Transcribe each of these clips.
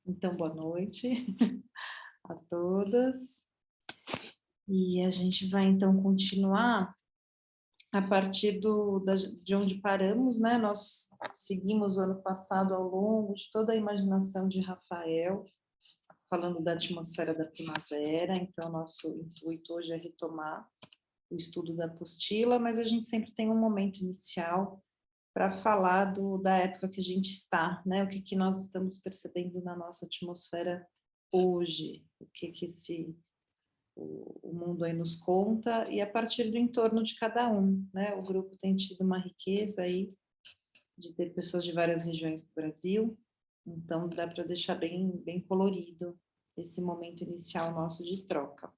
Então, boa noite a todas. E a gente vai, então, continuar a partir de onde paramos, né? Nós seguimos o ano passado ao longo de toda a imaginação de Rafael, falando da atmosfera da primavera. Então, nosso intuito hoje é retomar o estudo da apostila, mas a gente sempre tem um momento inicial para falar da época que a gente está, né? O que nós estamos percebendo na nossa atmosfera hoje, o que o mundo aí nos conta, e a partir do entorno de cada um, né? O grupo tem tido uma riqueza aí de ter pessoas de várias regiões do Brasil, então dá para deixar bem colorido esse momento inicial nosso de troca.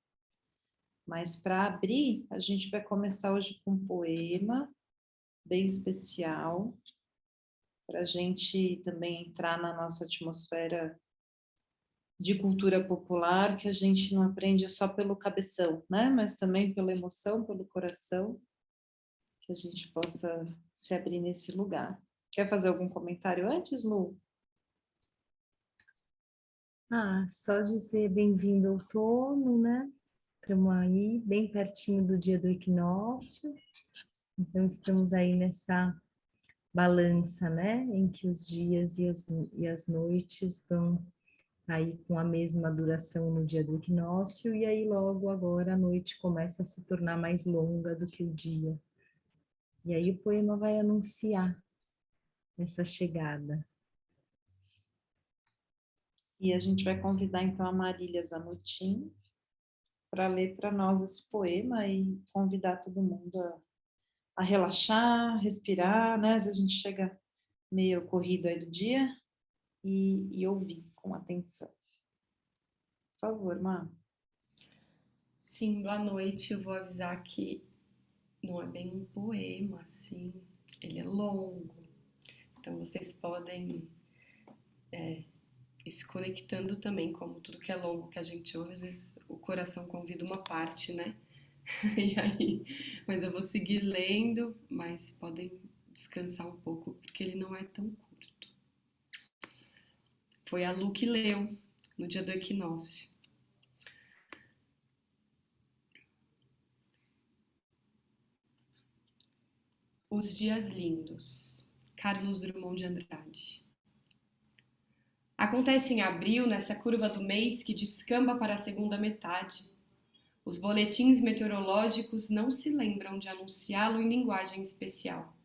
Mas para abrir, a gente vai começar hoje com um poema bem especial, para a gente também entrar na nossa atmosfera de cultura popular, que a gente não aprende só pelo cabeção, né? Mas também pela emoção, pelo coração, que a gente possa se abrir nesse lugar. Quer fazer algum comentário antes, Lu? Só dizer bem-vindo ao outono, né? Estamos aí bem pertinho do dia do equinócio, então estamos aí nessa balança, né? Em que os dias e as noites vão aí com a mesma duração no dia do equinócio, e aí logo agora a noite começa a se tornar mais longa do que o dia. E aí o poema vai anunciar essa chegada. E a gente vai convidar então a Marília Zanutin para ler para nós esse poema e convidar todo mundo a relaxar, respirar, né? Às vezes a gente chega meio corrido aí do dia e ouvir com atenção. Por favor, Má. Sim, boa noite. Eu vou avisar que não é bem um poema, assim. Ele é longo. Então vocês podem ir se conectando também, como tudo que é longo que a gente ouve, às vezes o coração convida uma parte, né? E aí, mas eu vou seguir lendo, mas podem descansar um pouco, porque ele não é tão curto. Foi a Lu que leu no dia do equinócio. Os dias lindos. Carlos Drummond de Andrade. Acontece em abril, nessa curva do mês que descamba para a segunda metade. Os boletins meteorológicos não se lembram de anunciá-lo em linguagem especial.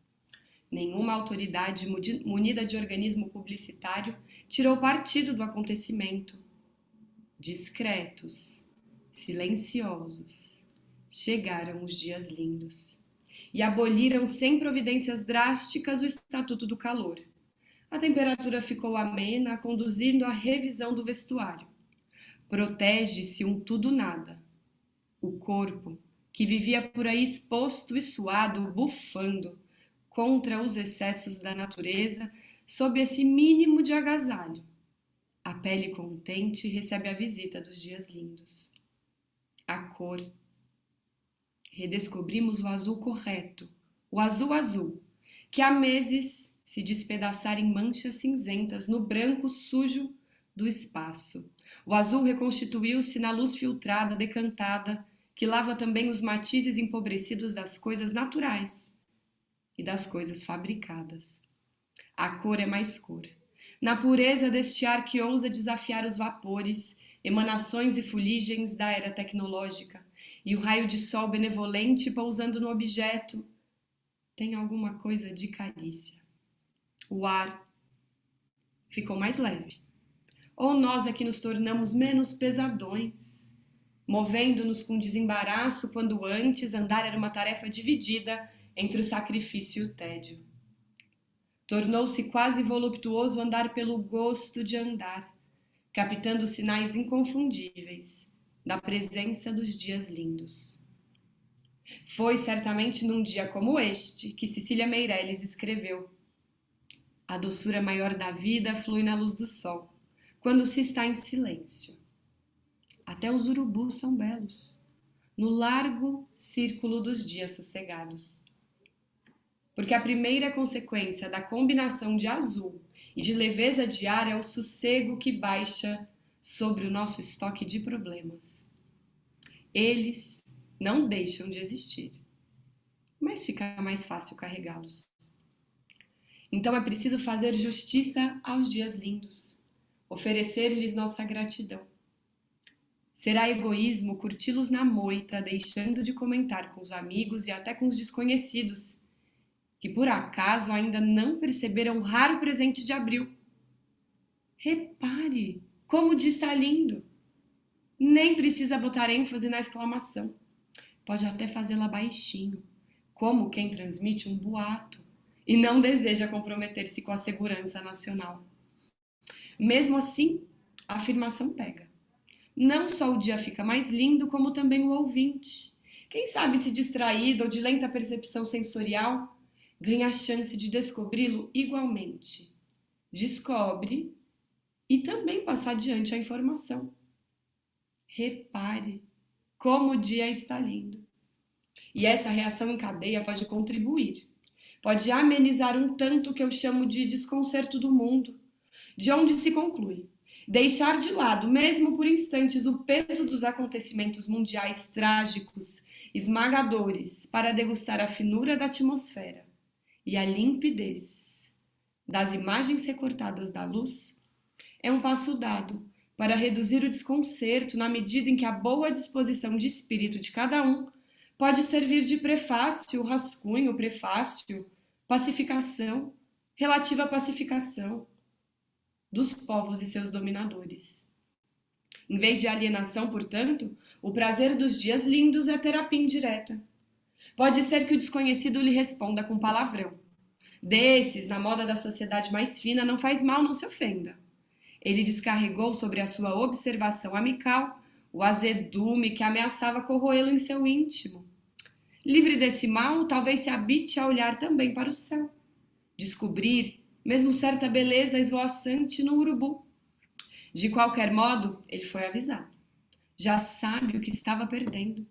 Nenhuma autoridade munida de organismo publicitário tirou partido do acontecimento. Discretos, silenciosos, chegaram os dias lindos e aboliram sem providências drásticas o Estatuto do Calor. A temperatura ficou amena, conduzindo à revisão do vestuário. Protege-se um tudo-nada. O corpo, que vivia por aí exposto e suado, bufando, contra os excessos da natureza, sob esse mínimo de agasalho. A pele contente recebe a visita dos dias lindos. A cor. Redescobrimos o azul correto, o azul, que há meses se despedaçara em manchas cinzentas no branco sujo do espaço. O azul reconstituiu-se na luz filtrada, decantada, que lava também os matizes empobrecidos das coisas naturais e das coisas fabricadas. A cor é mais cor. Na pureza deste ar que ousa desafiar os vapores, emanações e fuligens da era tecnológica, e o raio de sol benevolente pousando no objeto, tem alguma coisa de carícia. O ar ficou mais leve. Ou nós é que nos tornamos menos pesadões, movendo-nos com desembaraço quando antes andar era uma tarefa dividida entre o sacrifício e o tédio. Tornou-se quase voluptuoso andar pelo gosto de andar, captando sinais inconfundíveis da presença dos dias lindos. Foi certamente num dia como este que Cecília Meirelles escreveu: a doçura maior da vida flui na luz do sol, quando se está em silêncio. Até os urubus são belos, no largo círculo dos dias sossegados. Porque a primeira consequência da combinação de azul e de leveza diária ao sossego que baixa sobre o nosso estoque de problemas. Eles não deixam de existir, mas fica mais fácil carregá-los. Então é preciso fazer justiça aos dias lindos, oferecer-lhes nossa gratidão. Será egoísmo curti-los na moita, deixando de comentar com os amigos e até com os desconhecidos, que por acaso ainda não perceberam o raro presente de abril. Repare como o dia está lindo. Nem precisa botar ênfase na exclamação. Pode até fazê-la baixinho, como quem transmite um boato e não deseja comprometer-se com a segurança nacional. Mesmo assim, a afirmação pega. Não só o dia fica mais lindo, como também o ouvinte. Quem sabe se distraído ou de lenta percepção sensorial, ganha a chance de descobri-lo igualmente. Descobre e também passa adiante a informação. Repare como o dia está lindo. E essa reação em cadeia pode contribuir. Pode amenizar um tanto o que eu chamo de desconcerto do mundo, de onde se conclui. Deixar de lado, mesmo por instantes, o peso dos acontecimentos mundiais trágicos, esmagadores, para degustar a finura da atmosfera e a limpidez das imagens recortadas da luz, é um passo dado para reduzir o desconcerto na medida em que a boa disposição de espírito de cada um pode servir de prefácio, rascunho, prefácio, pacificação, relativa à pacificação dos povos e seus dominadores. Em vez de alienação, portanto, o prazer dos dias lindos é terapia indireta. Pode ser que o desconhecido lhe responda com palavrão. Desses, na moda da sociedade mais fina, não faz mal, não se ofenda. Ele descarregou sobre a sua observação amical o azedume que ameaçava corroê-lo em seu íntimo. Livre desse mal, talvez se habite a olhar também para o céu. Descobrir mesmo certa beleza esvoaçante no urubu. De qualquer modo, ele foi avisado. Já sabe o que estava perdendo.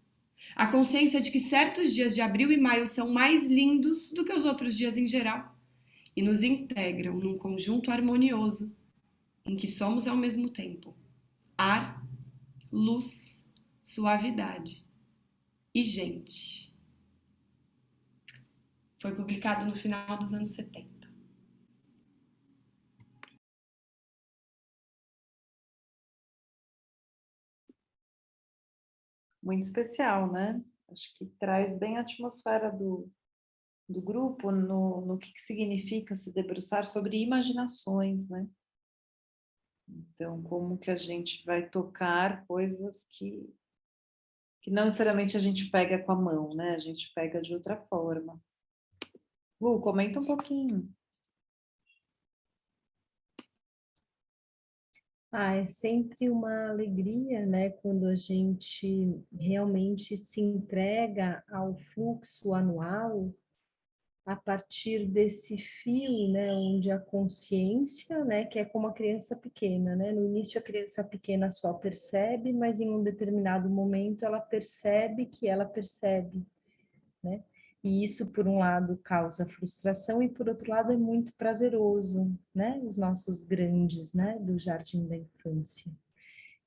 A consciência de que certos dias de abril e maio são mais lindos do que os outros dias em geral e nos integram num conjunto harmonioso em que somos ao mesmo tempo ar, luz, suavidade e gente. Foi publicado no final dos anos 70. Muito especial, né? Acho que traz bem a atmosfera do grupo, no que significa se debruçar sobre imaginações, né? Então, como que a gente vai tocar coisas que não necessariamente a gente pega com a mão, né? A gente pega de outra forma. Lu, comenta um pouquinho. É sempre uma alegria, né, quando a gente realmente se entrega ao fluxo anual a partir desse fio, né, onde a consciência, né, que é como a criança pequena, né, no início a criança pequena só percebe, mas em um determinado momento ela percebe que ela percebe, né, e isso por um lado causa frustração e por outro lado é muito prazeroso, né, os nossos grandes, né, do jardim da infância.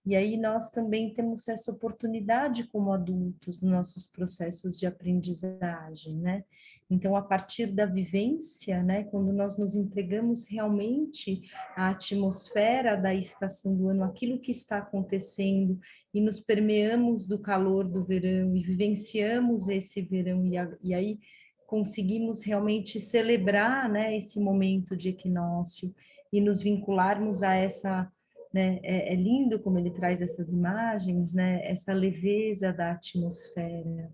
E aí nós também temos essa oportunidade como adultos nos nossos processos de aprendizagem, né? Então, a partir da vivência, né, quando nós nos entregamos realmente à atmosfera da estação do ano, aquilo que está acontecendo, e nos permeamos do calor do verão, e vivenciamos esse verão, e aí conseguimos realmente celebrar, né, esse momento de equinócio, e nos vincularmos a essa, né, é lindo como ele traz essas imagens, né, essa leveza da atmosfera,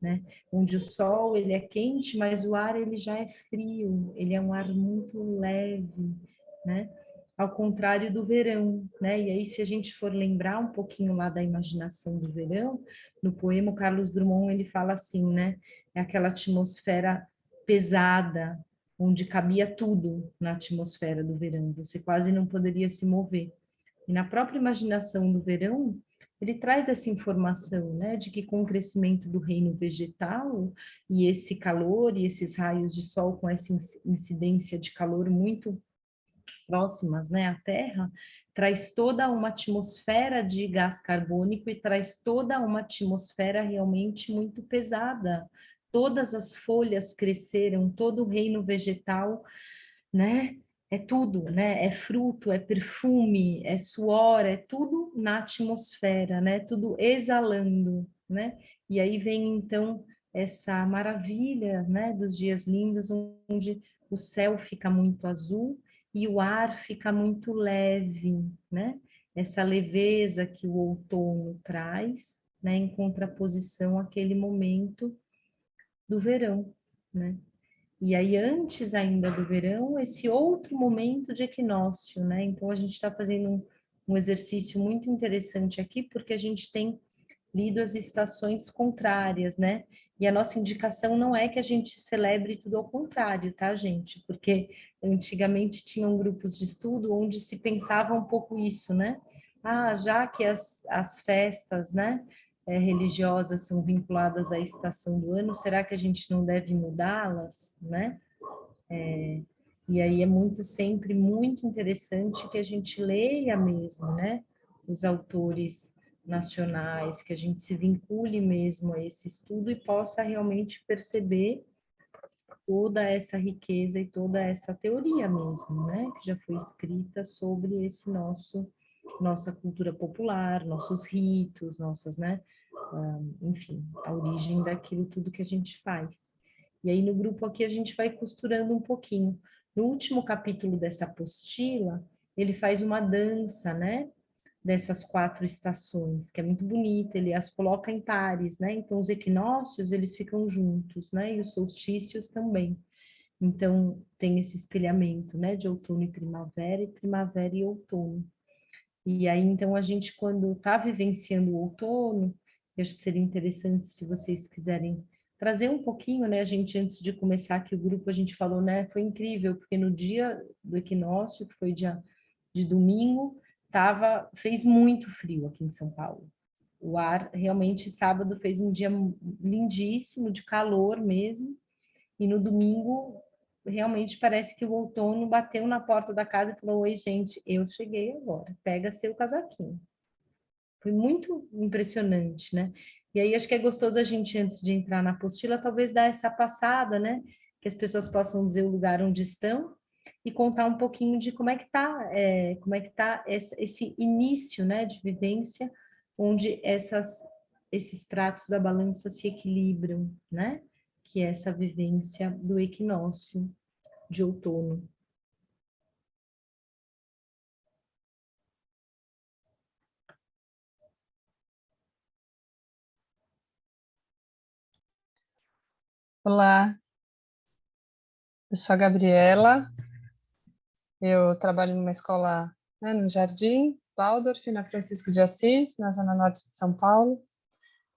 né, onde o sol ele é quente, mas o ar ele já é frio, ele é um ar muito leve, né, ao contrário do verão, né, e aí se a gente for lembrar um pouquinho lá da imaginação do verão, no poema Carlos Drummond ele fala assim, né, é aquela atmosfera pesada, onde cabia tudo na atmosfera do verão, você quase não poderia se mover. E na própria imaginação do verão, ele traz essa informação, né, de que com o crescimento do reino vegetal e esse calor e esses raios de sol com essa incidência de calor muito próximas, né, à Terra, traz toda uma atmosfera de gás carbônico e traz toda uma atmosfera realmente muito pesada. Todas as folhas cresceram, todo o reino vegetal, né? É tudo, né? É fruto, é perfume, é suor, é tudo na atmosfera, né? Tudo exalando, né? E aí vem então essa maravilha, né, dos dias lindos, onde o céu fica muito azul e o ar fica muito leve, né? Essa leveza que o outono traz, né, em contraposição àquele momento do verão, né? E aí, antes ainda do verão, esse outro momento de equinócio, né? Então, a gente está fazendo um exercício muito interessante aqui, porque a gente tem lido as estações contrárias, né? E a nossa indicação não é que a gente celebre tudo ao contrário, tá, gente? Porque antigamente tinham grupos de estudo onde se pensava um pouco isso, né? Ah, já que as festas, né, religiosas são vinculadas à estação do ano, será que a gente não deve mudá-las, né? E aí é muito sempre muito interessante que a gente leia mesmo, né? Os autores nacionais, que a gente se vincule mesmo a esse estudo e possa realmente perceber toda essa riqueza e toda essa teoria mesmo, né? Que já foi escrita sobre esse nossa cultura popular, nossos ritos, nossas, né? Enfim, a origem daquilo tudo que a gente faz. E aí no grupo aqui a gente vai costurando um pouquinho. No último capítulo dessa apostila, ele faz uma dança, né? Dessas 4 estações, que é muito bonito, ele as coloca em pares, né? Então os equinócios, eles ficam juntos, né? E os solstícios também. Então tem esse espelhamento, né? De outono e primavera e outono. E aí, então, a gente, quando está vivenciando o outono, eu acho que seria interessante se vocês quiserem trazer um pouquinho, né? A gente, antes de começar aqui o grupo, a gente falou, né? Foi incrível, porque no dia do equinócio, que foi dia de domingo, fez muito frio aqui em São Paulo. O ar, realmente, sábado fez um dia lindíssimo, de calor mesmo, e no domingo, realmente parece que o outono bateu na porta da casa e falou: Oi, gente, eu cheguei agora, pega seu casaquinho. Foi muito impressionante, né? E aí acho que é gostoso a gente, antes de entrar na apostila, talvez dar essa passada, né? Que as pessoas possam dizer o lugar onde estão e contar um pouquinho de como é que tá esse início, né, de vivência, onde esses pratos da balança se equilibram, né? Que é essa vivência do equinócio de outono. Olá, eu sou a Gabriela, eu trabalho numa escola, né, no Jardim Waldorf, na Francisco de Assis, na Zona Norte de São Paulo.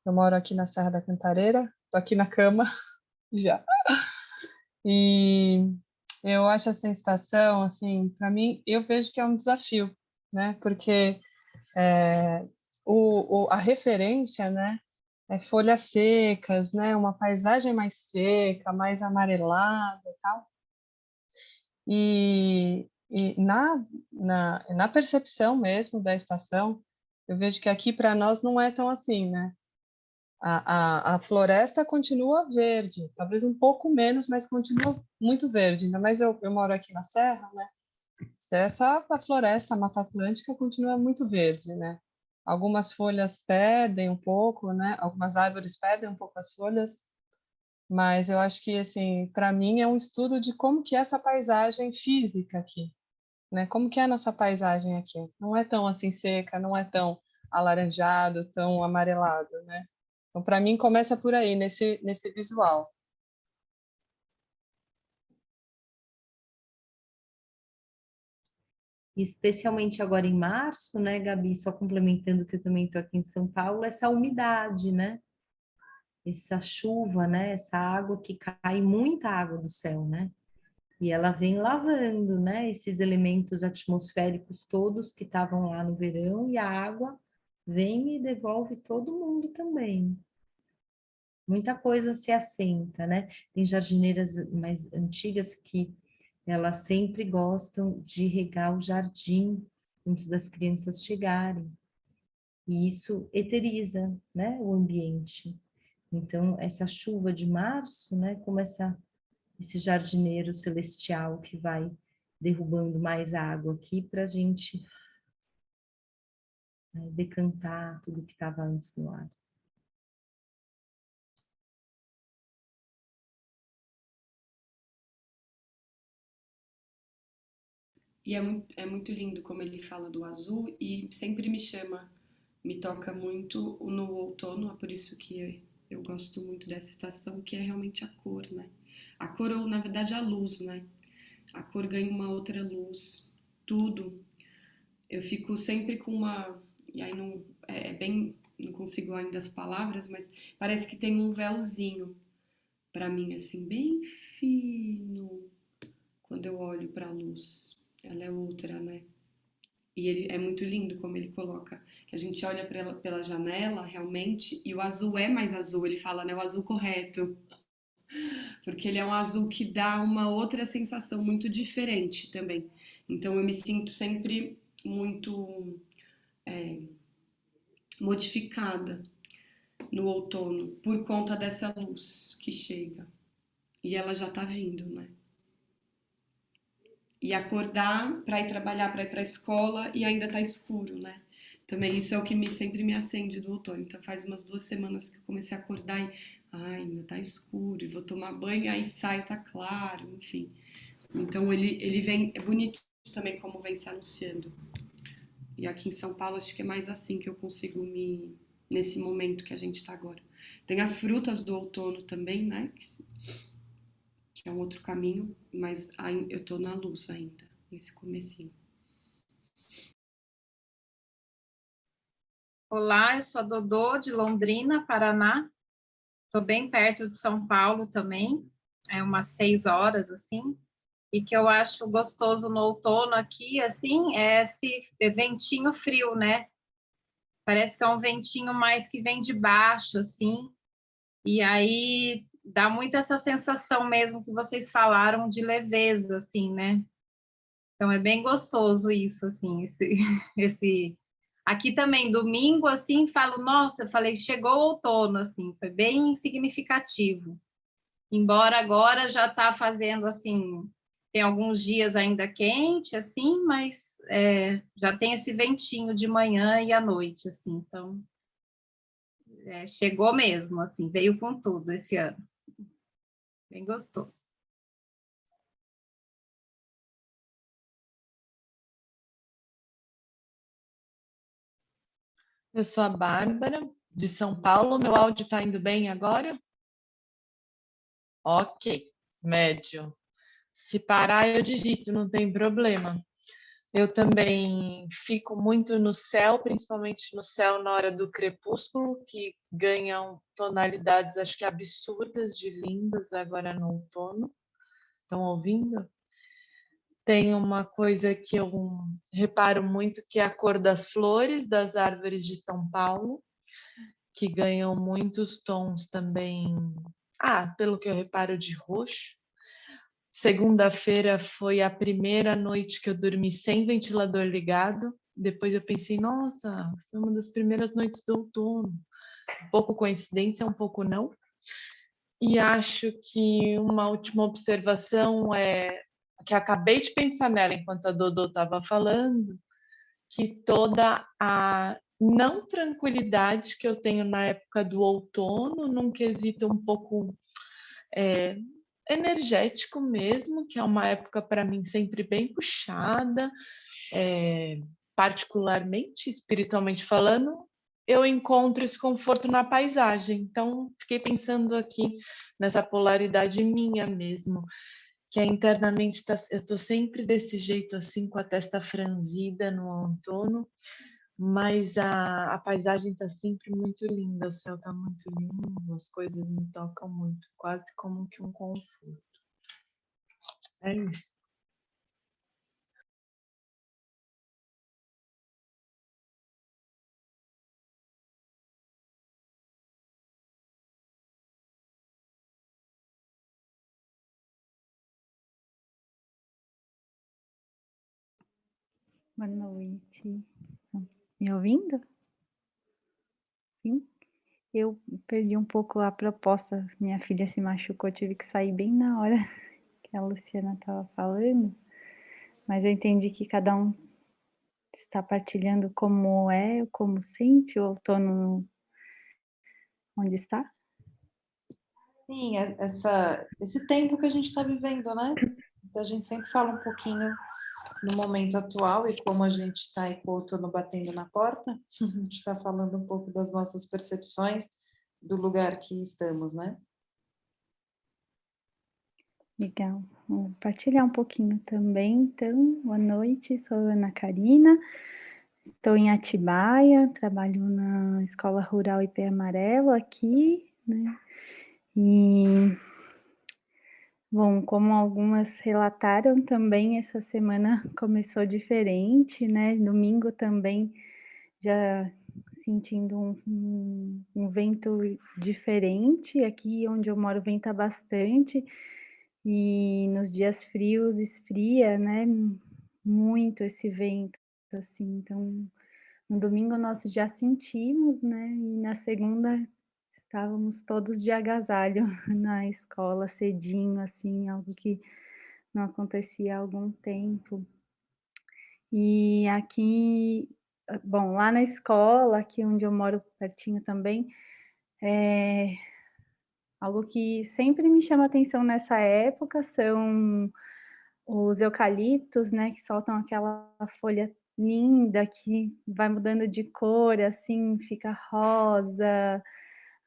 Eu moro aqui na Serra da Cantareira, estou aqui na cama já. E eu acho essa estação, assim, para mim, eu vejo que é um desafio, né? Porque é, a referência, né, é folhas secas, né? Uma paisagem mais seca, mais amarelada e tal. E na percepção mesmo da estação, eu vejo que aqui para nós não é tão assim, né? A floresta continua verde, talvez um pouco menos, mas continua muito verde. Ainda mais eu moro aqui na Serra, né? A floresta, a Mata Atlântica continua muito verde, né? Algumas folhas perdem um pouco, né? Algumas árvores perdem um pouco as folhas, mas eu acho que, assim, para mim é um estudo de como que é essa paisagem física aqui, né? Como que é a nossa paisagem aqui? Não é tão assim seca, não é tão alaranjado, tão amarelado, né? Então, para mim, começa por aí, nesse visual. Especialmente agora em março, né, Gabi, só complementando que eu também estou aqui em São Paulo, essa umidade, né? Essa chuva, né? Essa água que cai, muita água do céu, né? E ela vem lavando, né? Esses elementos atmosféricos todos que estavam lá no verão, e a água vem e devolve todo mundo também. Muita coisa se assenta, né? Tem jardineiras mais antigas que elas sempre gostam de regar o jardim antes das crianças chegarem. E isso eteriza, né, o ambiente. Então, essa chuva de março, né, como esse jardineiro celestial que vai derrubando mais água aqui para a gente, né, decantar tudo que estava antes no ar. E é muito lindo como ele fala do azul e sempre me toca muito no outono, é por isso que eu gosto muito dessa estação, que é realmente a cor, né? A cor, ou na verdade a luz, né? A cor ganha uma outra luz, tudo. Eu fico sempre com uma. E aí não. É bem. Não consigo ainda as palavras, mas parece que tem um véuzinho pra mim, assim, bem fino, quando eu olho pra luz. Ela é outra, né? E ele é muito lindo como ele coloca, que a gente olha pela janela realmente e o azul é mais azul, ele fala, né, o azul correto, porque ele é um azul que dá uma outra sensação muito diferente também. Então eu me sinto sempre muito modificada no outono por conta dessa luz que chega. E ela já tá vindo, né? E acordar para ir trabalhar, para ir para a escola e ainda tá escuro, né? Também isso é o que sempre me acende do outono. Então faz umas 2 semanas que eu comecei a acordar e ainda tá escuro, e vou tomar banho, aí saio, tá claro, enfim. Então ele vem, é bonito também como vem se anunciando. E aqui em São Paulo acho que é mais assim que eu consigo nesse momento que a gente tá agora. Tem as frutas do outono também, né? Que é um outro caminho, mas eu tô na luz ainda, nesse comecinho. Olá, eu sou a Dodô, de Londrina, Paraná. Estou bem perto de São Paulo também, é umas 6 horas, assim. E que eu acho gostoso no outono aqui, assim, é esse ventinho frio, né? Parece que é um ventinho mais que vem de baixo, assim. E aí dá muito essa sensação mesmo que vocês falaram de leveza, assim, né? Então é bem gostoso isso, assim, esse aqui também, domingo, assim, falo, nossa, eu falei, chegou o outono, assim, foi bem significativo. Embora agora já está fazendo, assim, tem alguns dias ainda quente, assim, mas já tem esse ventinho de manhã e à noite, assim, então chegou mesmo, assim, veio com tudo esse ano. Bem gostoso. Eu sou a Bárbara, de São Paulo. Meu áudio está indo bem agora? Ok, médio. Se parar, eu digito, não tem problema. Eu também fico muito no céu, principalmente no céu na hora do crepúsculo, que ganham tonalidades, acho que absurdas de lindas agora no outono. Estão ouvindo? Tem uma coisa que eu reparo muito, que é a cor das flores das árvores de São Paulo, que ganham muitos tons também. Pelo que eu reparo, de roxo. Segunda-feira foi a primeira noite que eu dormi sem ventilador ligado. Depois eu pensei, nossa, foi uma das primeiras noites do outono. Um pouco coincidência, um pouco não. E acho que uma última observação é que acabei de pensar nela enquanto a Dodô estava falando, que toda a não tranquilidade que eu tenho na época do outono, num quesito um pouco energético mesmo, que é uma época para mim sempre bem puxada, particularmente, espiritualmente falando, eu encontro esse conforto na paisagem. Então, fiquei pensando aqui nessa polaridade minha mesmo, que é internamente eu estou sempre desse jeito assim, com a testa franzida no outono, mas a paisagem está sempre muito linda, o céu está muito lindo, as coisas me tocam muito, quase como que um conforto. É isso. Boa noite. Me ouvindo? Sim? Eu perdi um pouco a proposta. Minha filha se machucou, tive que sair bem na hora que a Luciana estava falando. Mas eu entendi que cada um está partilhando como é, como sente o outono onde está. Sim, esse tempo que a gente está vivendo, né? A gente sempre fala um pouquinho no momento atual e como a gente está aí com o outono batendo na porta, a gente está falando um pouco das nossas percepções do lugar que estamos, né? Legal. Vou partilhar um pouquinho também. Então, boa noite, sou Ana Karina, estou em Atibaia, trabalho na Escola Rural IP Amarelo aqui, né? E, bom, como algumas relataram também, essa semana começou diferente, né? Domingo também já sentindo um vento diferente. Aqui onde eu moro venta bastante e nos dias frios esfria, né? Muito esse vento, assim. Então, no domingo nós já sentimos, né? E na segunda estávamos todos de agasalho na escola cedinho, assim, algo que não acontecia há algum tempo. E aqui, bom, lá na escola, aqui onde eu moro pertinho também, algo que sempre me chama atenção nessa época são os eucaliptos, né, que soltam aquela folha linda que vai mudando de cor, assim, fica rosa,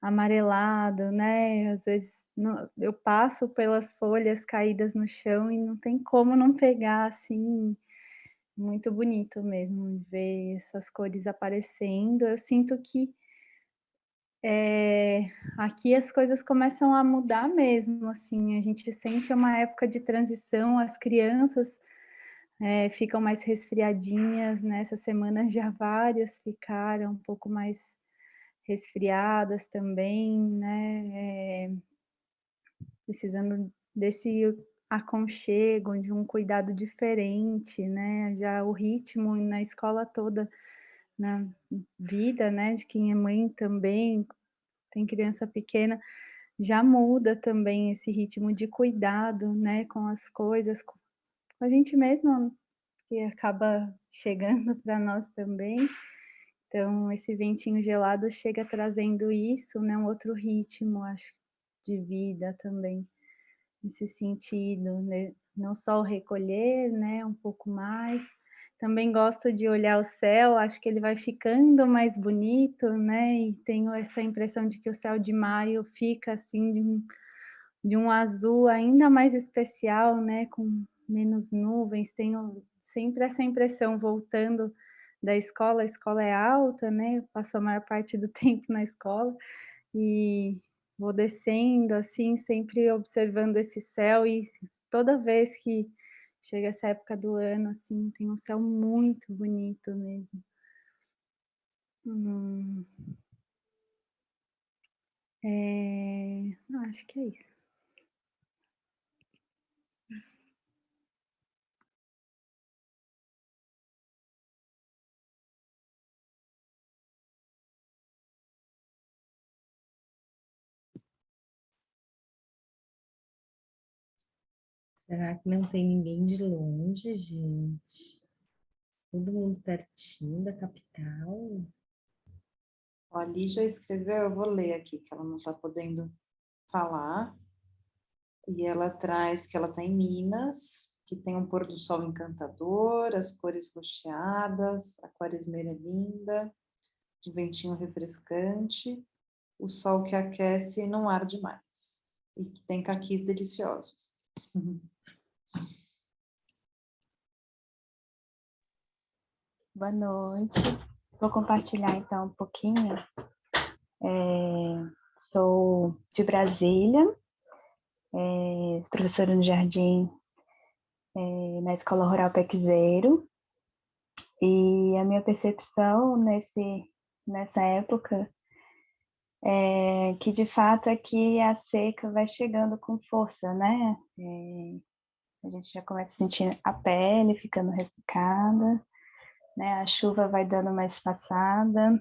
amarelado, né? Às vezes eu passo pelas folhas caídas no chão e não tem como não pegar, assim, muito bonito mesmo ver essas cores aparecendo. Eu sinto que aqui as coisas começam a mudar mesmo, assim, a gente sente uma época de transição, as crianças ficam mais resfriadinhas, né? Essa semana já várias ficaram um pouco mais resfriadas também, né? Precisando desse aconchego, de um cuidado diferente, né? Já o ritmo na escola toda, na vida, né, de quem é mãe também, tem criança pequena, já muda também esse ritmo de cuidado, né, com as coisas, com a gente mesma, que acaba chegando para nós também. Então, esse ventinho gelado chega trazendo isso, né, um outro ritmo, acho, de vida também, nesse sentido, né? Não só o recolher, né, um pouco mais. Também gosto de olhar o céu, acho que ele vai ficando mais bonito, né, e tenho essa impressão de que o céu de maio fica, assim, de um azul ainda mais especial, né, com menos nuvens. Tenho sempre essa impressão voltando da escola, a escola é alta, né, eu passo a maior parte do tempo na escola, e vou descendo, assim, sempre observando esse céu e toda vez que chega essa época do ano, assim, tem um céu muito bonito mesmo. Hum, acho que é isso. Será que não tem ninguém de longe, gente? Todo mundo pertinho da capital? Ó, a Lígia escreveu, eu vou ler aqui, que ela não está podendo falar. E ela traz que ela está em Minas, que tem um pôr do sol encantador, as cores rocheadas, a quaresmeira é linda, um ventinho refrescante, o sol que aquece e não arde mais. E que tem caquis deliciosos. Boa noite. Vou compartilhar então um pouquinho. Sou de Brasília, professora no Jardim, na Escola Rural Pequizeiro. E a minha percepção nessa época é que, de fato, aqui a seca vai chegando com força, né? A gente já começa a sentir a pele ficando ressecada. né? A chuva vai dando uma espaçada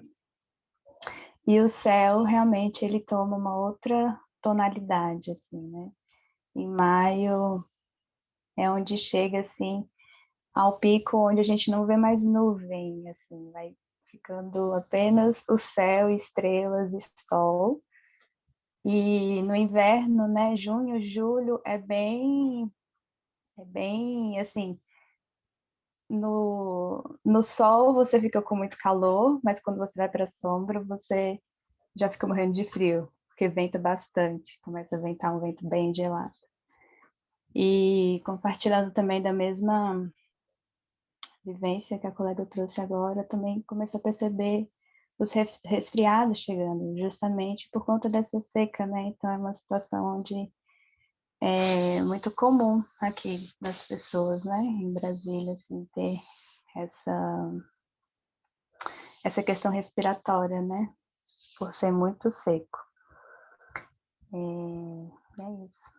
e o céu realmente ele toma uma outra tonalidade, assim, né? Em maio é onde chega, assim, ao pico onde a gente não vê mais nuvem, assim, vai ficando apenas o céu, estrelas e sol. E no inverno, né, junho, julho, é bem, assim, no sol você fica com muito calor, mas quando você vai para a sombra, você já fica morrendo de frio, porque venta bastante, começa a ventar um vento bem gelado. E compartilhando também da mesma vivência que a colega trouxe agora, também começou a perceber os resfriados chegando, justamente por conta dessa seca, né? Então é uma situação onde é muito comum aqui das pessoas, né? Em Brasília, assim, ter essa questão respiratória, né? Por ser muito seco. É isso.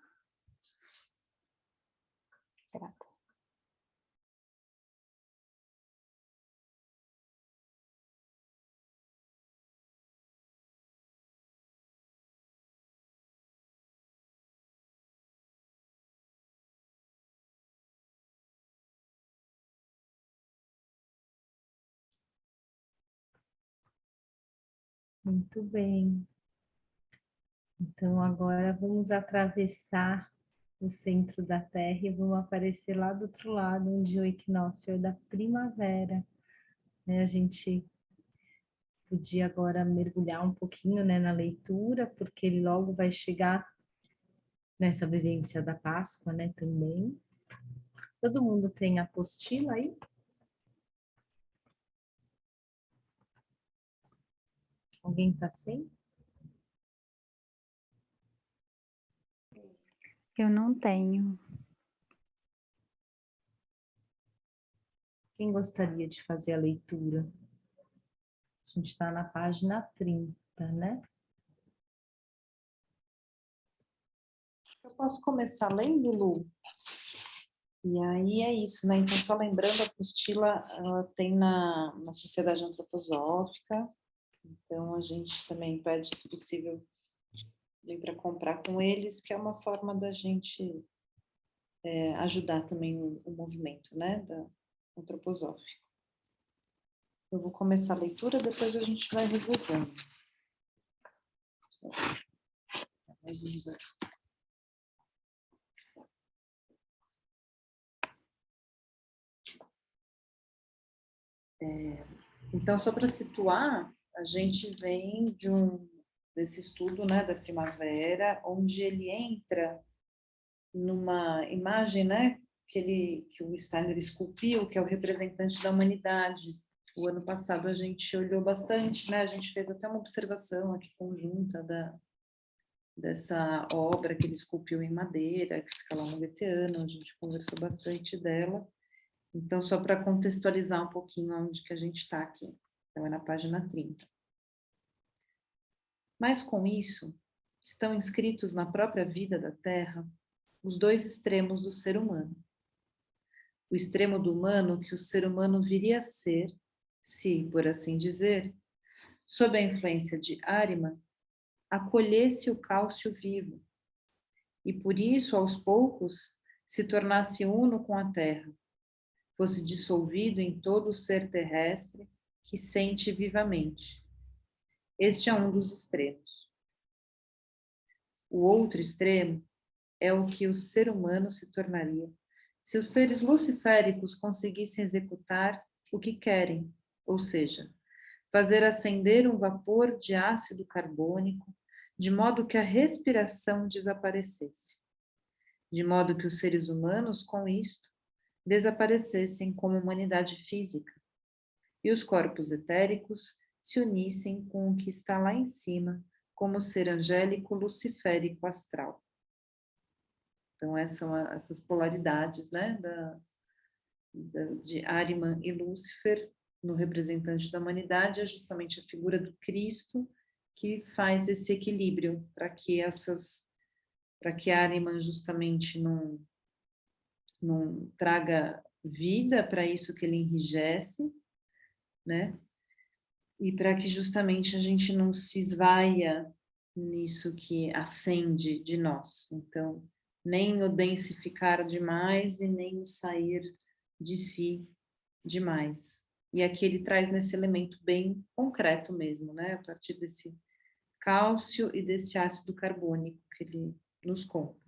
Grata. Muito bem. Então, agora vamos atravessar o centro da Terra e vamos aparecer lá do outro lado, onde o equinócio é da primavera. Né? A gente podia agora mergulhar um pouquinho, né, na leitura, porque ele logo vai chegar nessa vivência da Páscoa, né, também. Todo mundo tem a apostila aí? Alguém está sem? Eu não tenho. Quem gostaria de fazer a leitura? A gente está na página 30, né? Eu posso começar lendo, Lu? E aí é isso, né? Então, só lembrando, a apostila ela tem na Sociedade Antroposófica, então a gente também pede, se possível, vir para comprar com eles, que é uma forma da gente ajudar também o movimento, né? Da Antroposófica. Eu vou começar a leitura, depois a gente vai revisando. Mais uns aqui. Então, só para situar, a gente vem desse estudo, né, da primavera, onde ele entra numa imagem, né, que o Steiner esculpiu, que é o representante da humanidade. O ano passado a gente olhou bastante, né, a gente fez até uma observação aqui conjunta dessa obra que ele esculpiu em madeira, que fica lá no Goetheano, a gente conversou bastante dela. Então, só para contextualizar um pouquinho onde que a gente está aqui. Então, é na página 30. Mas, com isso, estão inscritos na própria vida da Terra os dois extremos do ser humano. O extremo do humano que o ser humano viria a ser, se, por assim dizer, sob a influência de Ahriman, acolhesse o cálcio vivo, e por isso, aos poucos, se tornasse uno com a Terra, fosse dissolvido em todo o ser terrestre que sente vivamente. Este é um dos extremos. O outro extremo é o que o ser humano se tornaria se os seres luciféricos conseguissem executar o que querem, ou seja, fazer ascender um vapor de ácido carbônico de modo que a respiração desaparecesse, de modo que os seres humanos, com isto, desaparecessem como humanidade física, e os corpos etéricos se unissem com o que está lá em cima, como ser angélico luciférico astral. Então, essas são essas polaridades, né, de Ahriman e Lúcifer, no representante da humanidade, é justamente a figura do Cristo que faz esse equilíbrio para que Ahriman justamente não traga vida para isso que ele enrijece, né? E para que justamente a gente não se esvaia nisso que acende de nós. Então, nem o densificar demais e nem o sair de si demais. E aqui ele traz nesse elemento bem concreto mesmo, né? A partir desse cálcio e desse ácido carbônico que ele nos conta.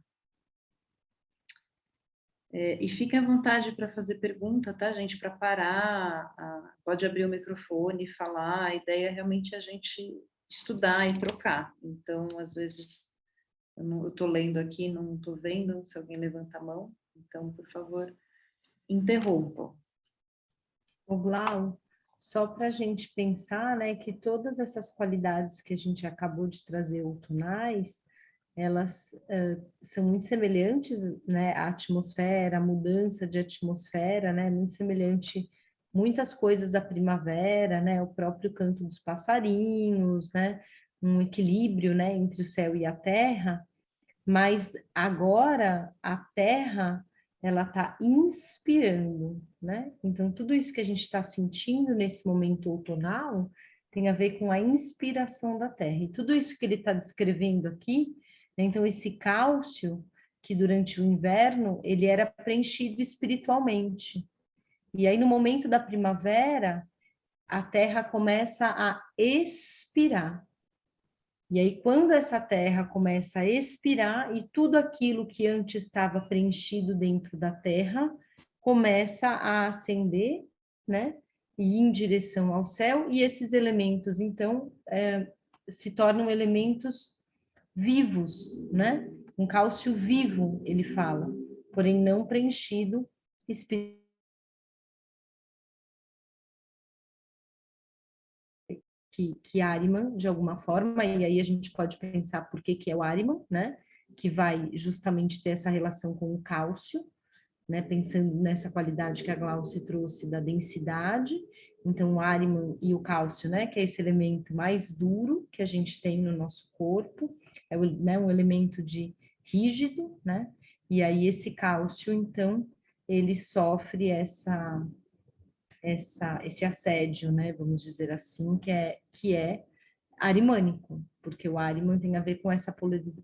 E fique à vontade para fazer pergunta, tá, gente? Para parar, pode abrir o microfone e falar. A ideia é realmente a gente estudar e trocar. Então, às vezes, eu estou lendo aqui, não estou vendo se alguém levanta a mão. Então, por favor, interrompam. O Glau, só para a gente pensar, né, que todas essas qualidades que a gente acabou de trazer outonais, elas são muito semelhantes, né, à atmosfera, a mudança de atmosfera, né, muito semelhante muitas coisas da primavera, né, o próprio canto dos passarinhos, né, um equilíbrio, né, entre o céu e a terra, mas agora a terra ela está inspirando, né? Então tudo isso que a gente está sentindo nesse momento outonal tem a ver com a inspiração da terra. E tudo isso que ele está descrevendo aqui, né? Então esse cálcio que durante o inverno ele era preenchido espiritualmente. E aí no momento da primavera a terra começa a expirar. E aí, quando essa terra começa a expirar e tudo aquilo que antes estava preenchido dentro da terra começa a ascender, né? E ir em direção ao céu, e esses elementos, então, se tornam elementos vivos, né? Um cálcio vivo, ele fala, porém não preenchido espiritualmente. Que Ahriman, de alguma forma, e aí a gente pode pensar por que é o Ahriman, né? Que vai justamente ter essa relação com o cálcio, né? Pensando nessa qualidade que a Glauce trouxe da densidade. Então, o Ahriman e o cálcio, né? Que é esse elemento mais duro que a gente tem no nosso corpo, é né, um elemento de rígido, né? E aí esse cálcio, então, ele sofre esse assédio, né, vamos dizer assim, que é arimânico, porque o Ahriman tem a ver com essa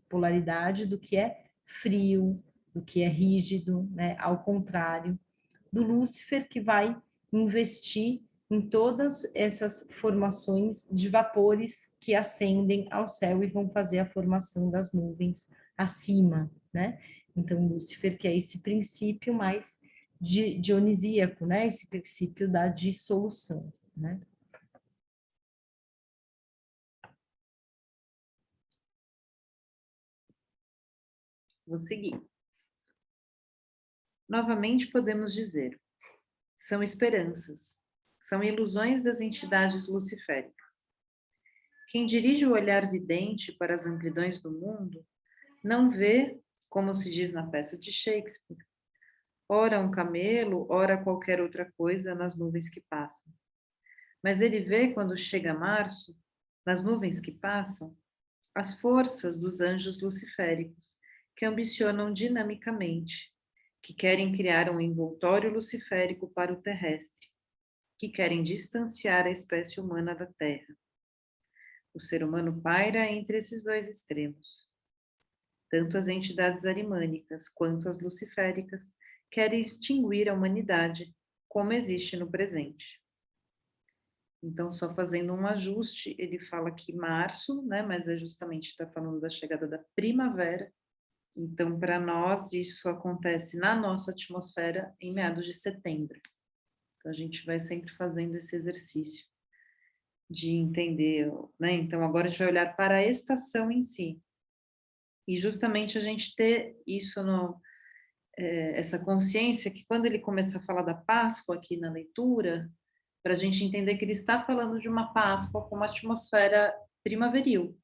polaridade do que é frio, do que é rígido, né, ao contrário do Lúcifer, que vai investir em todas essas formações de vapores que ascendem ao céu e vão fazer a formação das nuvens acima, né? Então, Lúcifer, que é esse princípio mais dionisíaco, né? Esse princípio da dissolução, né? Vou seguir. Novamente podemos dizer, são esperanças, são ilusões das entidades luciféricas. Quem dirige o olhar vidente para as amplidões do mundo não vê, como se diz na peça de Shakespeare, ora um camelo, ora qualquer outra coisa nas nuvens que passam. Mas ele vê, quando chega março, nas nuvens que passam, as forças dos anjos luciféricos, que ambicionam dinamicamente, que querem criar um envoltório luciférico para o terrestre, que querem distanciar a espécie humana da Terra. O ser humano paira entre esses dois extremos. Tanto as entidades arimânicas quanto as luciféricas querem extinguir a humanidade como existe no presente. Então, só fazendo um ajuste, ele fala que março, né, mas é justamente, está falando da chegada da primavera. Então, para nós, isso acontece na nossa atmosfera em meados de setembro. Então, a gente vai sempre fazendo esse exercício de entender, né? Então, agora a gente vai olhar para a estação em si. E justamente a gente ter isso essa consciência que quando ele começa a falar da Páscoa aqui na leitura, para a gente entender que ele está falando de uma Páscoa com uma atmosfera primaveril.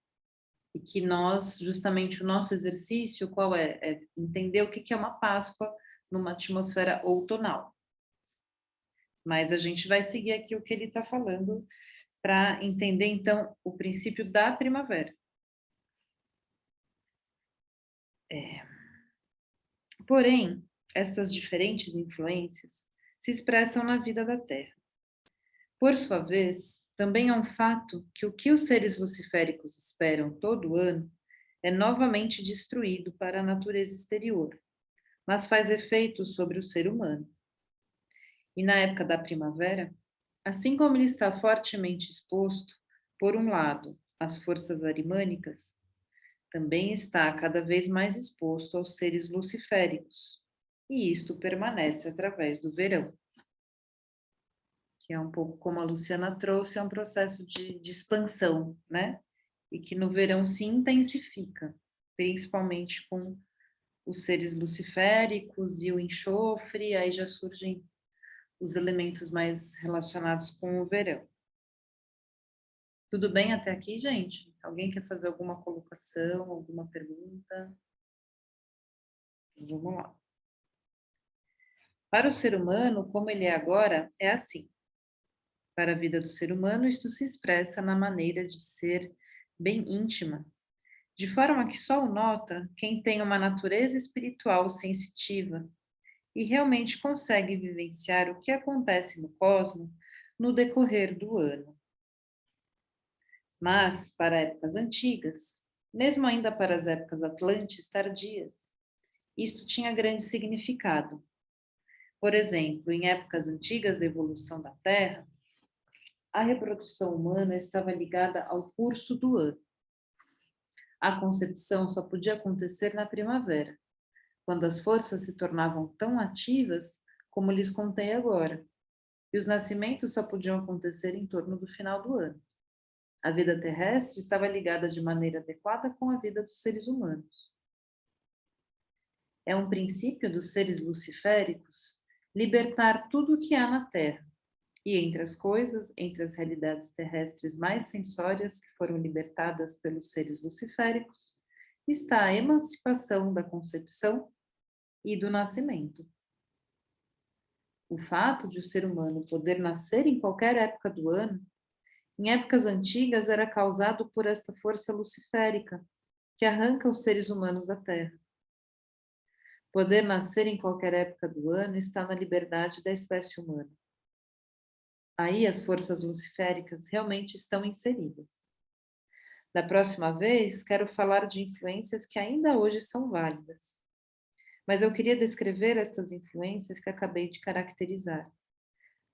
E que nós, justamente o nosso exercício, qual é? É entender o que é uma Páscoa numa atmosfera outonal. Mas a gente vai seguir aqui o que ele está falando para entender, então, o princípio da primavera. Porém, estas diferentes influências se expressam na vida da Terra. Por sua vez, também é um fato que o que os seres luciféricos esperam todo ano é novamente destruído para a natureza exterior, mas faz efeito sobre o ser humano. E na época da primavera, assim como ele está fortemente exposto, por um lado, às forças arimânicas, também está cada vez mais exposto aos seres luciféricos, e isto permanece através do verão. Que é um pouco como a Luciana trouxe, é um processo de expansão, né? E que no verão se intensifica, principalmente com os seres luciféricos e o enxofre, aí já surgem os elementos mais relacionados com o verão. Tudo bem até aqui, gente? Alguém quer fazer alguma colocação, alguma pergunta? Vamos lá. Para o ser humano, como ele é agora, é assim. Para a vida do ser humano, isto se expressa na maneira de ser bem íntima, de forma que só o nota quem tem uma natureza espiritual sensitiva e realmente consegue vivenciar o que acontece no cosmos no decorrer do ano. Mas, para épocas antigas, mesmo ainda para as épocas atlantes tardias, isto tinha grande significado. Por exemplo, em épocas antigas da evolução da Terra, a reprodução humana estava ligada ao curso do ano. A concepção só podia acontecer na primavera, quando as forças se tornavam tão ativas como lhes contei agora, e os nascimentos só podiam acontecer em torno do final do ano. A vida terrestre estava ligada de maneira adequada com a vida dos seres humanos. É um princípio dos seres luciféricos libertar tudo o que há na Terra, e entre as coisas, entre as realidades terrestres mais sensórias que foram libertadas pelos seres luciféricos, está a emancipação da concepção e do nascimento. O fato de o ser humano poder nascer em qualquer época do ano, em épocas antigas era causado por esta força luciférica, que arranca os seres humanos da Terra. Poder nascer em qualquer época do ano está na liberdade da espécie humana. Aí as forças luciféricas realmente estão inseridas. Da próxima vez, quero falar de influências que ainda hoje são válidas. Mas eu queria descrever estas influências que acabei de caracterizar,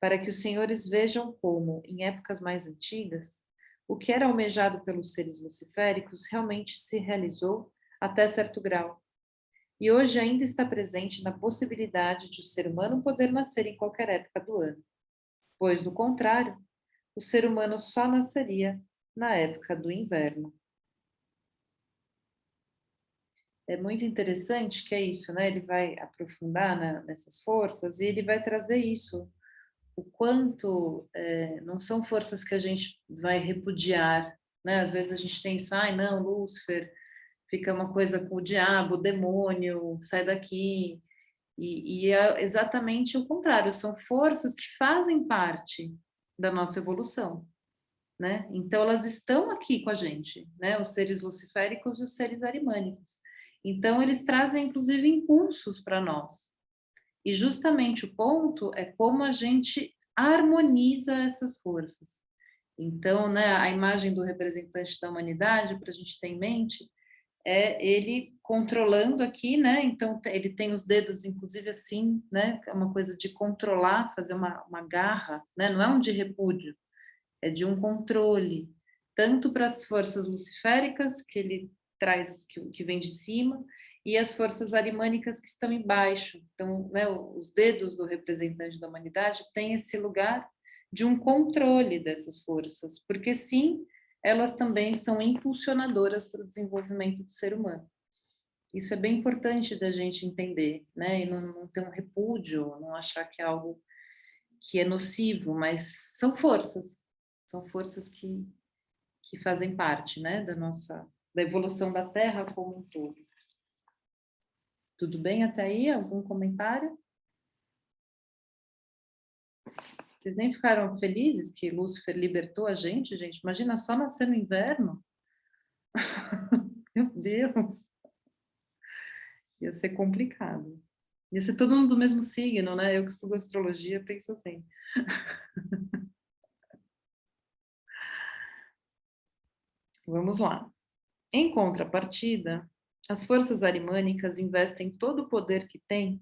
para que os senhores vejam como, em épocas mais antigas, o que era almejado pelos seres luciféricos realmente se realizou até certo grau. E hoje ainda está presente na possibilidade de o ser humano poder nascer em qualquer época do ano. Pois, do contrário, o ser humano só nasceria na época do inverno. É muito interessante que é isso, né? Ele vai aprofundar nessas forças e ele vai trazer isso, o quanto não são forças que a gente vai repudiar, né? Às vezes a gente tem isso, ai não, Lúcifer, fica uma coisa com o diabo, o demônio, sai daqui. E é exatamente o contrário, são forças que fazem parte da nossa evolução, né? Então, elas estão aqui com a gente, né? Os seres luciféricos e os seres arimânicos. Então, eles trazem, inclusive, impulsos para nós. E justamente o ponto é como a gente harmoniza essas forças. Então, né, a imagem do representante da humanidade, para a gente ter em mente, é ele controlando aqui, né? Então, ele tem os dedos, inclusive, assim, né? É uma coisa de controlar, fazer uma garra, né? Não é um de repúdio, é de um controle, tanto para as forças luciféricas, que ele traz, que vem de cima, e as forças arimânicas que estão embaixo. Então, né, os dedos do representante da humanidade têm esse lugar de um controle dessas forças, porque sim, elas também são impulsionadoras para o desenvolvimento do ser humano. Isso é bem importante da gente entender, né? E não ter um repúdio, não achar que é algo que é nocivo, mas são forças que fazem parte, né, da evolução da Terra como um todo. Tudo bem até aí? Algum comentário? Vocês nem ficaram felizes que Lúcifer libertou a gente, gente? Imagina só nascer no inverno. Meu Deus! Ia ser complicado. Ia ser todo mundo do mesmo signo, né? Eu que estudo astrologia penso assim. Vamos lá. Em contrapartida, as forças arimânicas investem todo o poder que têm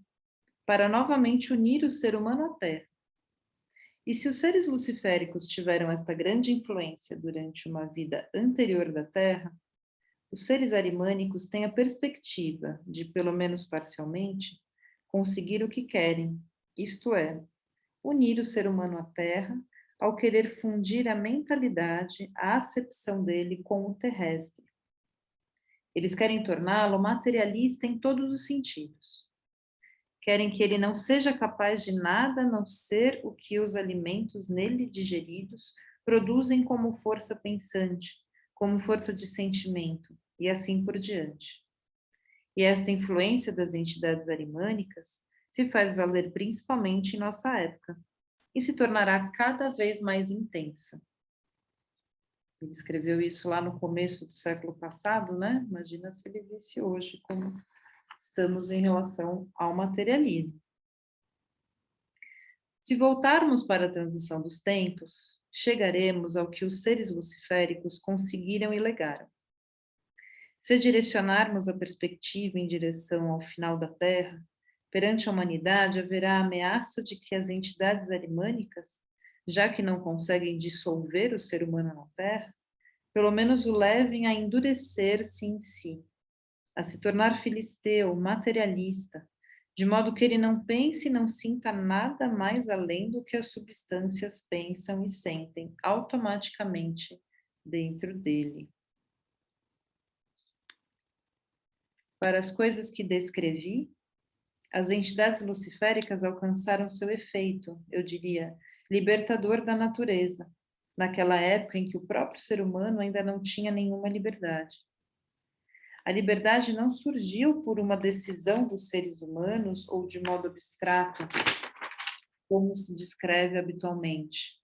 para novamente unir o ser humano à Terra. E se os seres luciféricos tiveram esta grande influência durante uma vida anterior da Terra, os seres arimânicos têm a perspectiva de, pelo menos parcialmente, conseguir o que querem, isto é, unir o ser humano à Terra ao querer fundir a mentalidade, a acepção dele com o terrestre. Eles querem torná-lo materialista em todos os sentidos. Querem que ele não seja capaz de nada a não ser o que os alimentos nele digeridos produzem como força pensante, como força de sentimento, e assim por diante. E esta influência das entidades arimânicas se faz valer principalmente em nossa época, e se tornará cada vez mais intensa. Ele escreveu isso lá no começo do século passado, né? Imagina se ele visse hoje como estamos em relação ao materialismo. Se voltarmos para a transição dos tempos, chegaremos ao que os seres luciféricos conseguiram e legaram. Se direcionarmos a perspectiva em direção ao final da Terra, perante a humanidade haverá a ameaça de que as entidades arimânicas, já que não conseguem dissolver o ser humano na Terra, pelo menos o levem a endurecer-se em si, a se tornar filisteu, materialista, de modo que ele não pense e não sinta nada mais além do que as substâncias pensam e sentem automaticamente dentro dele. Para as coisas que descrevi, as entidades luciféricas alcançaram seu efeito, eu diria, libertador da natureza, naquela época em que o próprio ser humano ainda não tinha nenhuma liberdade. A liberdade não surgiu por uma decisão dos seres humanos ou de modo abstrato, como se descreve habitualmente,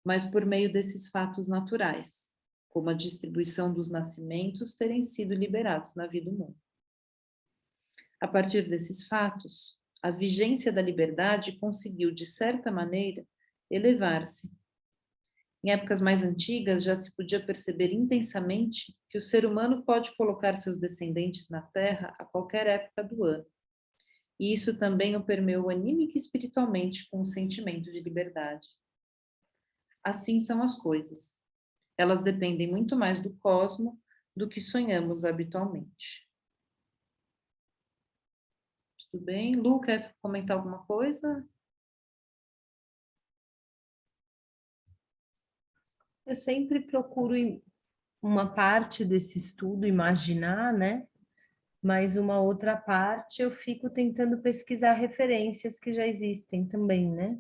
mas por meio desses fatos naturais, como a distribuição dos nascimentos terem sido liberados na vida humana. A partir desses fatos, a vigência da liberdade conseguiu, de certa maneira, elevar-se. Em épocas mais antigas, já se podia perceber intensamente que o ser humano pode colocar seus descendentes na Terra a qualquer época do ano. E isso também o permeou anímica e espiritualmente com um sentimento de liberdade. Assim são as coisas. Elas dependem muito mais do cosmo do que sonhamos habitualmente. Tudo bem? Lu, quer comentar alguma coisa? Eu sempre procuro uma parte desse estudo imaginar, né? Mas uma outra parte eu fico tentando pesquisar referências que já existem também, né?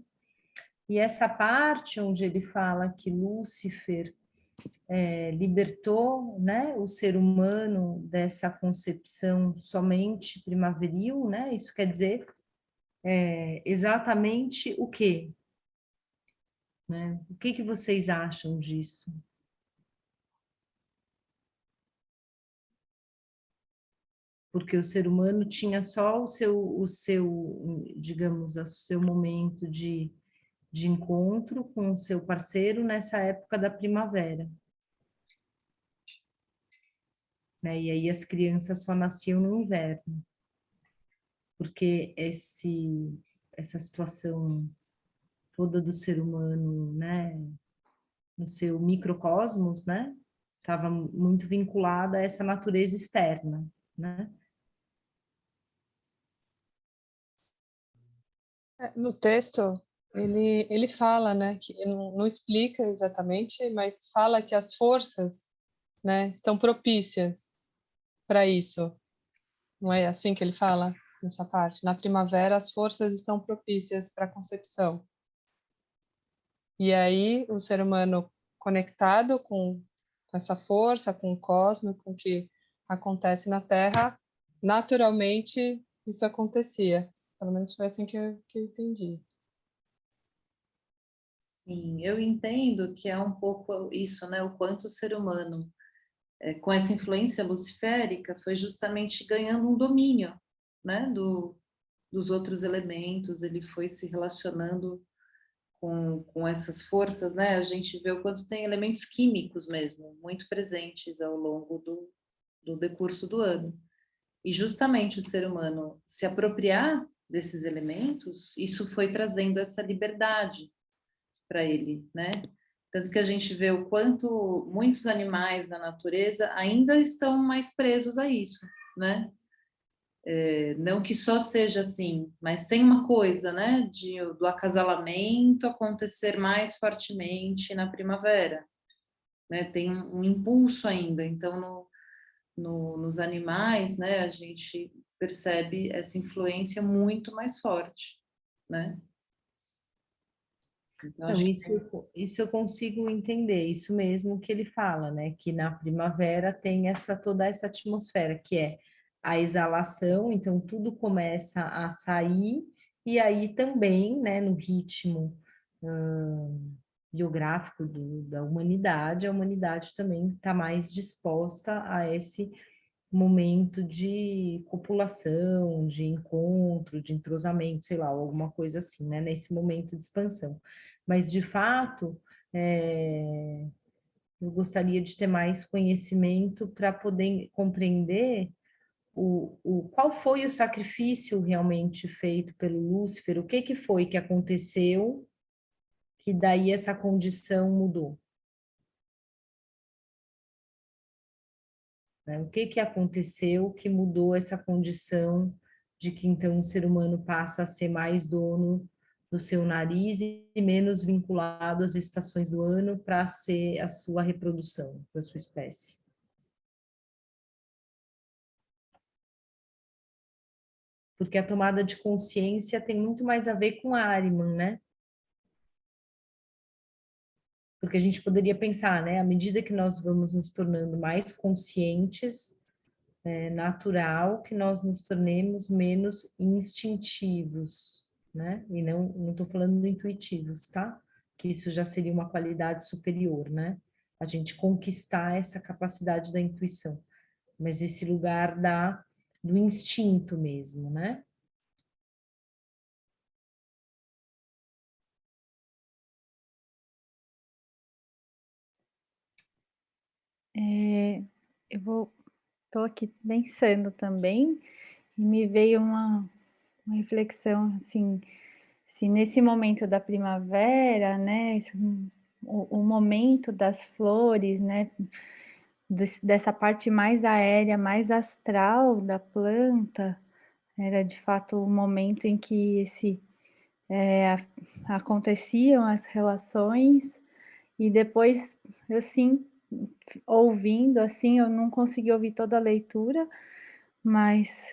E essa parte onde ele fala que Lúcifer libertou, né, o ser humano dessa concepção somente primaveril, né? Isso quer dizer exatamente o quê? Né? O que que vocês acham disso? Porque o ser humano tinha só o seu, digamos, o seu momento de encontro com o seu parceiro nessa época da primavera. Né? E aí as crianças só nasciam no inverno. Porque essa situação toda do ser humano, né, no seu microcosmos, né, estava muito vinculada a essa natureza externa, né? No texto, ele fala, né, que ele não explica exatamente, mas fala que as forças, né, estão propícias para isso. Não é assim que ele fala nessa parte? Na primavera, as forças estão propícias para a concepção. E aí, o ser humano conectado com essa força, com o cosmos, com o que acontece na Terra, naturalmente isso acontecia. Pelo menos foi assim que eu entendi. Sim, eu entendo que é um pouco isso, né? O quanto o ser humano, com essa influência luciférica, foi justamente ganhando um domínio, né? Dos outros elementos, ele foi se relacionando com essas forças, né, a gente vê o quanto tem elementos químicos mesmo, muito presentes ao longo do decurso do ano. E justamente o ser humano se apropriar desses elementos, isso foi trazendo essa liberdade para ele, né? Tanto que a gente vê o quanto muitos animais na natureza ainda estão mais presos a isso, né? Não que só seja assim, mas tem uma coisa, né, do acasalamento acontecer mais fortemente na primavera, né? Tem um impulso ainda. Então, nos animais, né, a gente percebe essa influência muito mais forte, né? Então, Então, acho que isso eu consigo entender, isso mesmo que ele fala, né? Que na primavera tem toda essa atmosfera, que é a exalação, então tudo começa a sair, e aí também, né, no ritmo biográfico da humanidade, a humanidade também está mais disposta a esse momento de copulação, de encontro, de entrosamento, sei lá, alguma coisa assim, né? Nesse momento de expansão. Mas, de fato, eu gostaria de ter mais conhecimento para poder compreender qual foi o sacrifício realmente feito pelo Lúcifer, o que foi que aconteceu que daí essa condição mudou. Né? O que aconteceu que mudou essa condição de que então o ser humano passa a ser mais dono do seu nariz e menos vinculado às estações do ano para ser a sua reprodução da sua espécie? Porque a tomada de consciência tem muito mais a ver com a Ahriman, né? Porque a gente poderia pensar, né? À medida que nós vamos nos tornando mais conscientes, é natural que nós nos tornemos menos instintivos, né? E não estou falando intuitivos, tá? Que isso já seria uma qualidade superior, né? A gente conquistar essa capacidade da intuição, mas esse lugar do instinto mesmo, né? Estou aqui pensando também e me veio uma reflexão assim, se nesse momento da primavera, né, o momento das flores, né, dessa parte mais aérea, mais astral da planta, era de fato o momento em que aconteciam as relações, e depois eu sim, ouvindo assim, eu não consegui ouvir toda a leitura, mas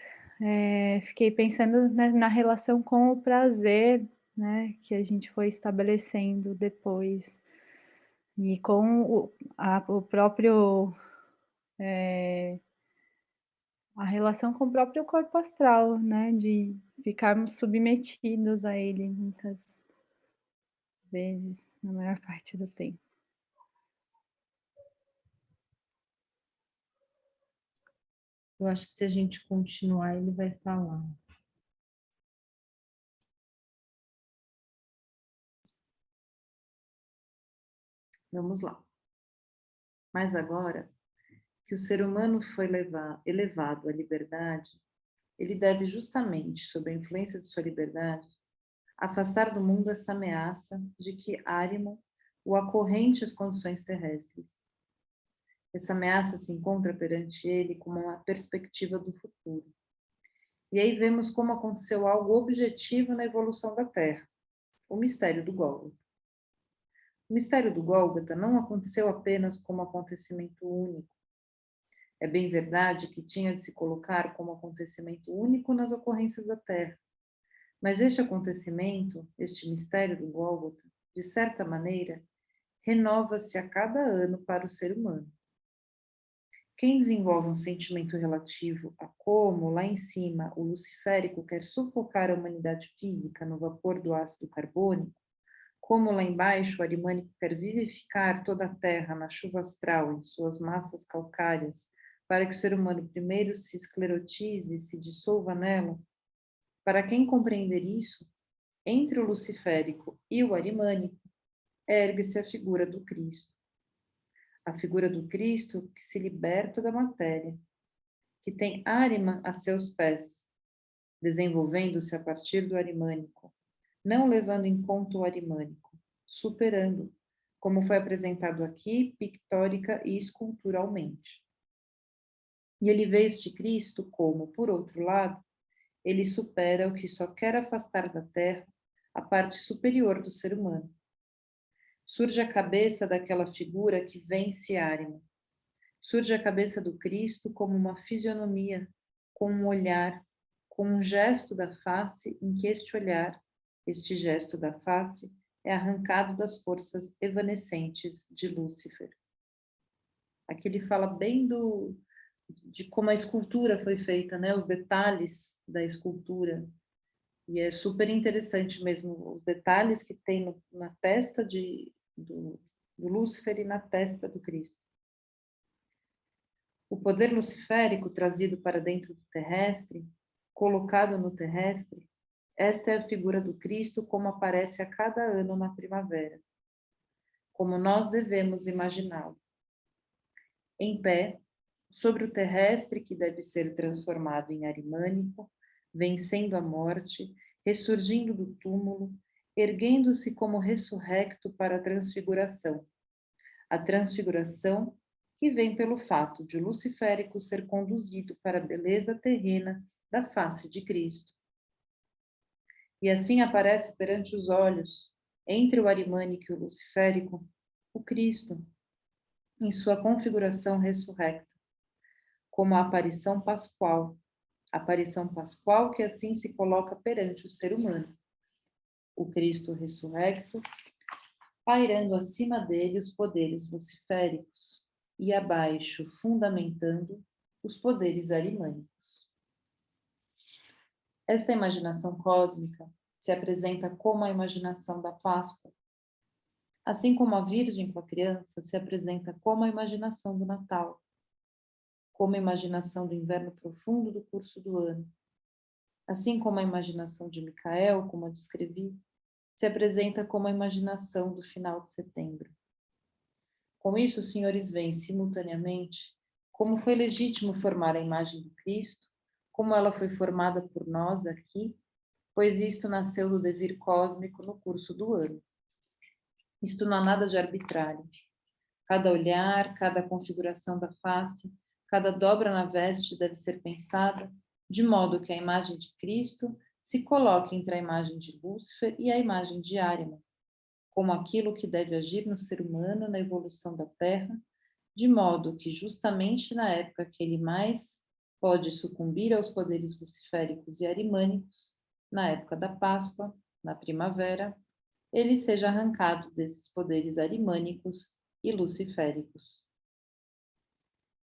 fiquei pensando na relação com o prazer, né, que a gente foi estabelecendo depois, e com o próprio, a relação com o próprio corpo astral, né, de ficarmos submetidos a ele muitas vezes, na maior parte do tempo. Eu acho que se a gente continuar, ele vai falar. vamos lá. Mas agora que o ser humano foi elevado à liberdade, ele deve justamente, sob a influência de sua liberdade, afastar do mundo essa ameaça de que Ahriman o acorrente às condições terrestres. Essa ameaça se encontra perante ele como uma perspectiva do futuro. E aí vemos como aconteceu algo objetivo na evolução da Terra, o mistério do Gólgota. O mistério do Gólgota não aconteceu apenas como acontecimento único. É bem verdade que tinha de se colocar como acontecimento único nas ocorrências da Terra. Mas este acontecimento, este mistério do Gólgota, de certa maneira, renova-se a cada ano para o ser humano. Quem desenvolve um sentimento relativo a como, lá em cima, o luciférico quer sufocar a humanidade física no vapor do ácido carbônico, como lá embaixo o arimânico quer vivificar toda a terra na chuva astral em suas massas calcárias, para que o ser humano primeiro se esclerotize e se dissolva nela, para quem compreender isso, entre o luciférico e o arimânico, ergue-se a figura do Cristo. A figura do Cristo que se liberta da matéria, que tem Ariman a seus pés, desenvolvendo-se a partir do arimânico, não levando em conta o arimânico, superando, como foi apresentado aqui, pictórica e esculturalmente. E ele vê este Cristo como, por outro lado, ele supera o que só quer afastar da terra a parte superior do ser humano. Surge a cabeça daquela figura que vence Ariman. Surge a cabeça do Cristo como uma fisionomia, com um olhar, com um gesto da face em que este olhar, este gesto da face, é arrancado das forças evanescentes de Lúcifer. Aqui ele fala bem de como a escultura foi feita, né? Os detalhes da escultura. E é super interessante mesmo os detalhes que tem na testa do Lúcifer e na testa do Cristo. O poder luciférico trazido para dentro do terrestre, colocado no terrestre, esta é a figura do Cristo como aparece a cada ano na primavera, como nós devemos imaginá-lo. Em pé, sobre o terrestre que deve ser transformado em arimânico, vencendo a morte, ressurgindo do túmulo, erguendo-se como ressurrecto para a transfiguração. A transfiguração que vem pelo fato de o luciférico ser conduzido para a beleza terrena da face de Cristo. E assim aparece perante os olhos, entre o arimânico e o luciférico, o Cristo, em sua configuração ressurrecta, como a aparição pascual que assim se coloca perante o ser humano. O Cristo ressurrecto, pairando acima dele os poderes luciféricos e abaixo, fundamentando os poderes arimânicos. Esta imaginação cósmica se apresenta como a imaginação da Páscoa, assim como a Virgem com a criança se apresenta como a imaginação do Natal, como a imaginação do inverno profundo do curso do ano, assim como a imaginação de Micael, como a descrevi, se apresenta como a imaginação do final de setembro. Com isso, os senhores veem simultaneamente como foi legítimo formar a imagem do Cristo, como ela foi formada por nós aqui, pois isto nasceu do devir cósmico no curso do ano. Isto não há nada de arbitrário. Cada olhar, cada configuração da face, cada dobra na veste deve ser pensada de modo que a imagem de Cristo se coloque entre a imagem de Lúcifer e a imagem de Ariman, como aquilo que deve agir no ser humano na evolução da Terra, de modo que justamente na época que ele mais pode sucumbir aos poderes luciféricos e arimânicos, na época da Páscoa, na primavera, ele seja arrancado desses poderes arimânicos e luciféricos.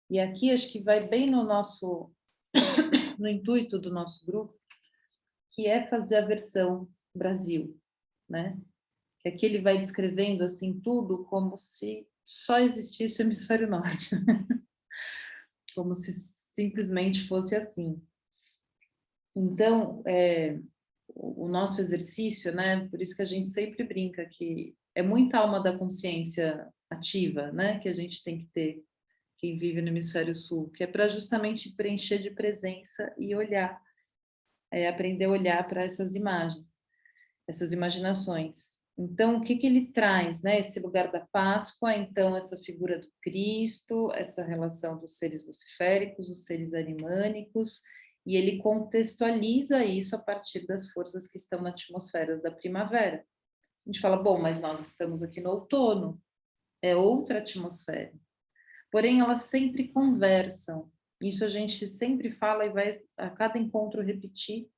E aqui acho que vai bem no intuito do nosso grupo, que é fazer a versão Brasil, né? Que aqui ele vai descrevendo assim tudo como se só existisse o hemisfério norte, como se simplesmente fosse assim. Então, o nosso exercício, né? Por isso que a gente sempre brinca que é muita alma da consciência ativa, né? Que a gente tem que ter, quem vive no hemisfério sul, que é para justamente preencher de presença e olhar, aprender a olhar para essas imagens, essas imaginações. Então, o que ele traz, né? Esse lugar da Páscoa, então, essa figura do Cristo, essa relação dos seres luciféricos, os seres arimânicos, e ele contextualiza isso a partir das forças que estão na atmosfera da primavera. A gente fala, bom, mas nós estamos aqui no outono, é outra atmosfera. Porém, elas sempre conversam. Isso a gente sempre fala e vai a cada encontro repetir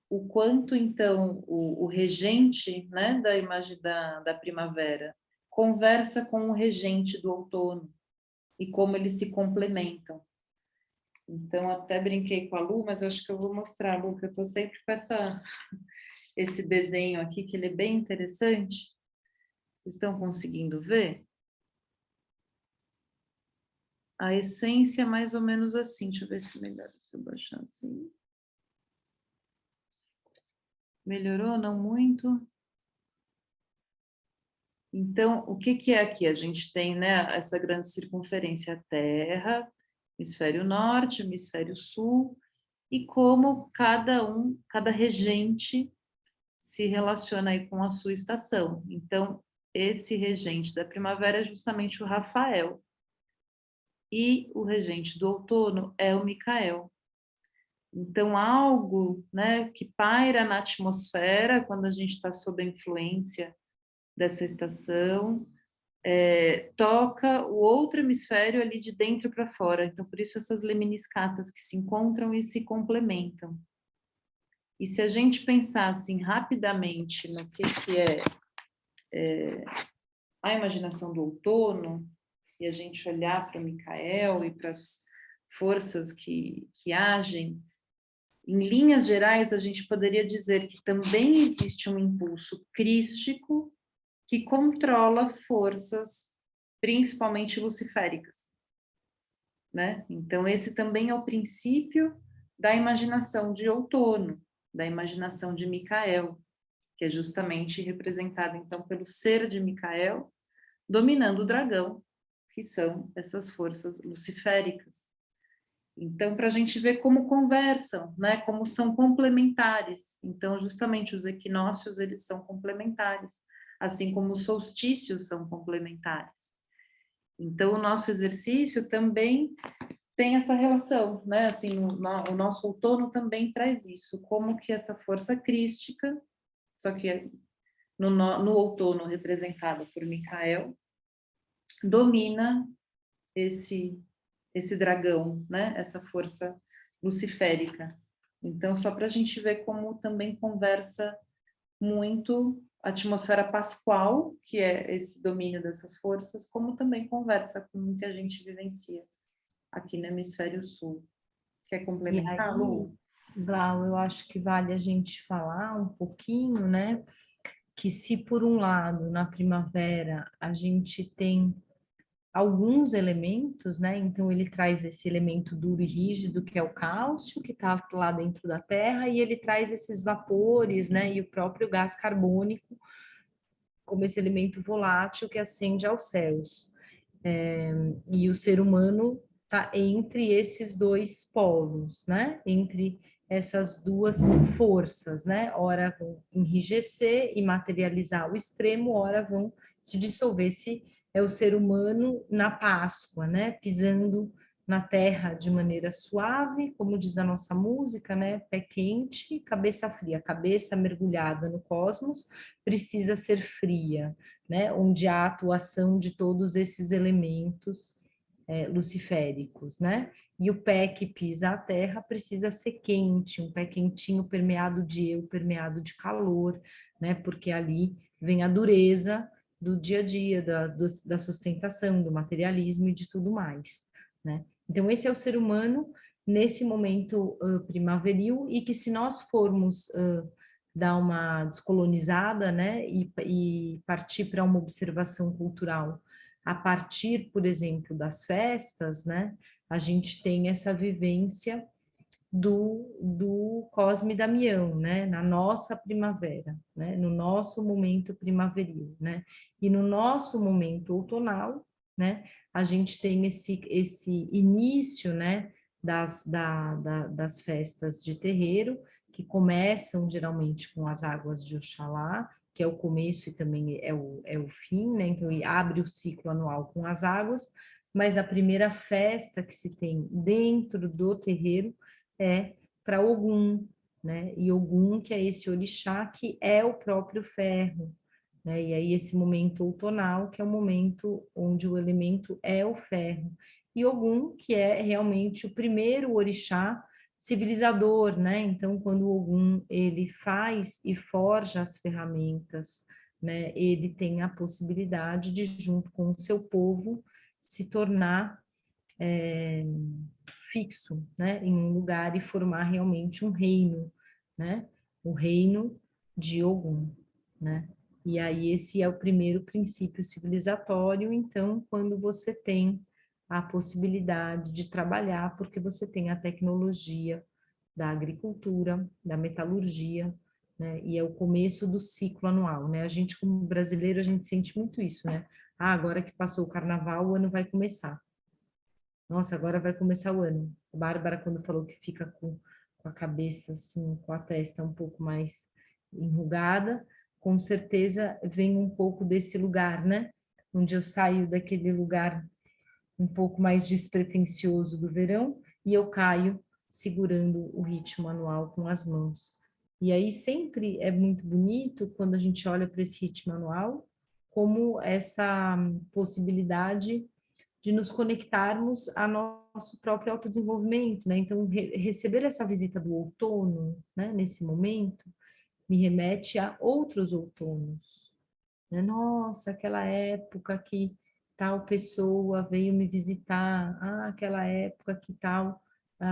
o quanto, então, o regente, né, da imagem da primavera conversa com o regente do outono e como eles se complementam. Então, até brinquei com a Lu, mas eu acho que eu vou mostrar, Lu, que eu estou sempre com esse desenho aqui, que ele é bem interessante. Vocês estão conseguindo ver? A essência é mais ou menos assim. Deixa eu ver se melhor se eu baixar assim. Melhorou? Não muito? Então, o que que é aqui? A gente tem, né, essa grande circunferência Terra, hemisfério norte, hemisfério sul, e como cada regente se relaciona aí com a sua estação. Então, esse regente da primavera é justamente o Rafael, e o regente do outono é o Micael. Então, algo, né, que paira na atmosfera quando a gente está sob a influência dessa estação, toca o outro hemisfério ali de dentro para fora. Então, por isso essas lemniscatas que se encontram e se complementam. E se a gente pensar assim rapidamente no que é a imaginação do outono, e a gente olhar para o Micael e para as forças que agem, em linhas gerais, a gente poderia dizer que também existe um impulso crístico que controla forças, principalmente luciféricas, né? Então, esse também é o princípio da imaginação de outono, da imaginação de Micael, que é justamente representado, então, pelo ser de Micael, dominando o dragão, que são essas forças luciféricas. Então, para a gente ver como conversam, né? Como são complementares. Então, justamente os equinócios, eles são complementares, assim como os solstícios são complementares. Então, o nosso exercício também tem essa relação, né? Assim, o nosso outono também traz isso, como que essa força crística, só que no outono representada por Micael, domina esse dragão, né? Essa força luciférica. Então, só para a gente ver como também conversa muito a atmosfera pascual, que é esse domínio dessas forças, como também conversa com o que a gente vivencia aqui no hemisfério sul. Quer E complementar, aí, Lu? Glau, eu acho que vale a gente falar um pouquinho, né? Que se por um lado, na primavera, a gente tem alguns elementos, né? Então ele traz esse elemento duro e rígido que é o cálcio, que está lá dentro da Terra, e ele traz esses vapores, né? E o próprio gás carbônico como esse elemento volátil que ascende aos céus. E o ser humano está entre esses dois polos, né? Entre essas duas forças, né? Ora vão enrijecer e materializar o extremo, ora vão se dissolver. Esse é o ser humano na Páscoa, né? Pisando na terra de maneira suave, como diz a nossa música, né? Pé quente, cabeça fria. Cabeça mergulhada no cosmos precisa ser fria, né? Onde há a atuação de todos esses elementos luciféricos, né? E o pé que pisa a terra precisa ser quente, um pé quentinho permeado de eu, permeado de calor, né? Porque ali vem a dureza do dia a dia, da sustentação, do materialismo e de tudo mais, né? Então, esse é o ser humano nesse momento primaveril e que se nós formos dar uma descolonizada, né, e partir para uma observação cultural a partir, por exemplo, das festas, né, a gente tem essa vivência do Cosme Damião, né, na nossa primavera, né, no nosso momento primaveril, né, e no nosso momento outonal, né, a gente tem esse início, né, das festas de terreiro, que começam geralmente com as águas de Oxalá, que é o começo e também é o fim, né, então abre o ciclo anual com as águas, mas a primeira festa que se tem dentro do terreiro é para Ogum, né? E Ogum, que é esse orixá que é o próprio ferro, né? E aí esse momento outonal, que é o momento onde o elemento é o ferro. E Ogum, que é realmente o primeiro orixá civilizador, né? Então, quando o Ogum ele faz e forja as ferramentas, né? Ele tem a possibilidade de, junto com o seu povo, se tornar fixo, né, em um lugar e formar realmente um reino, né, o reino de Ogum, né. E aí esse é o primeiro princípio civilizatório, então, quando você tem a possibilidade de trabalhar, porque você tem a tecnologia da agricultura, da metalurgia, né? E é o começo do ciclo anual, né? A gente, como brasileiro, a gente sente muito isso, né? Ah, agora que passou o carnaval, o ano vai começar. Nossa, agora vai começar o ano. A Bárbara, quando falou que fica com a cabeça, assim, com a testa um pouco mais enrugada, com certeza vem um pouco desse lugar, né? Onde eu saio daquele lugar um pouco mais despretensioso do verão e eu caio segurando o ritmo anual com as mãos. E aí sempre é muito bonito quando a gente olha para esse ritmo anual como essa possibilidade de nos conectarmos a nosso próprio autodesenvolvimento, né? Então, receber essa visita do outono, né, nesse momento, me remete a outros outonos, né? Nossa, aquela época que tal pessoa veio me visitar, aquela época que tal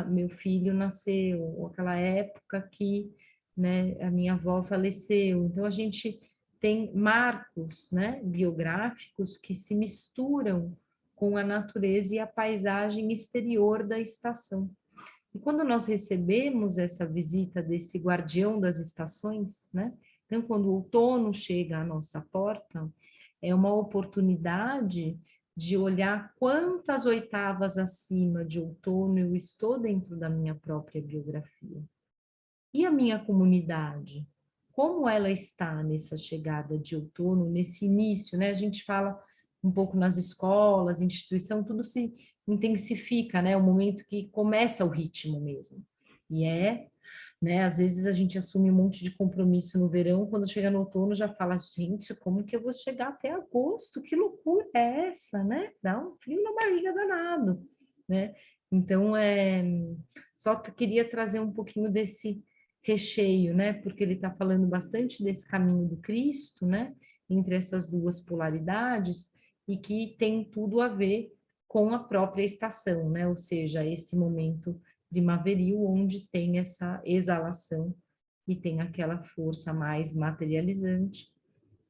meu filho nasceu, ou aquela época que, né, a minha avó faleceu. Então, a gente tem marcos, né, biográficos que se misturam com a natureza e a paisagem exterior da estação. E quando nós recebemos essa visita desse guardião das estações, né? Então, quando o outono chega à nossa porta, é uma oportunidade de olhar quantas oitavas acima de outono eu estou dentro da minha própria biografia. E a minha comunidade? Como ela está nessa chegada de outono, nesse início, né? A gente fala um pouco nas escolas, instituição, tudo se intensifica, né? O momento que começa o ritmo mesmo. E né? Às vezes a gente assume um monte de compromisso no verão, quando chega no outono já fala, gente, como que eu vou chegar até agosto? Que loucura é essa, né? Dá um frio na barriga danado, né? Então, só queria trazer um pouquinho desse recheio, né? Porque ele está falando bastante desse caminho do Cristo, né? Entre essas duas polaridades e que tem tudo a ver com a própria estação, né? Ou seja, esse momento primaveril onde tem essa exalação e tem aquela força mais materializante,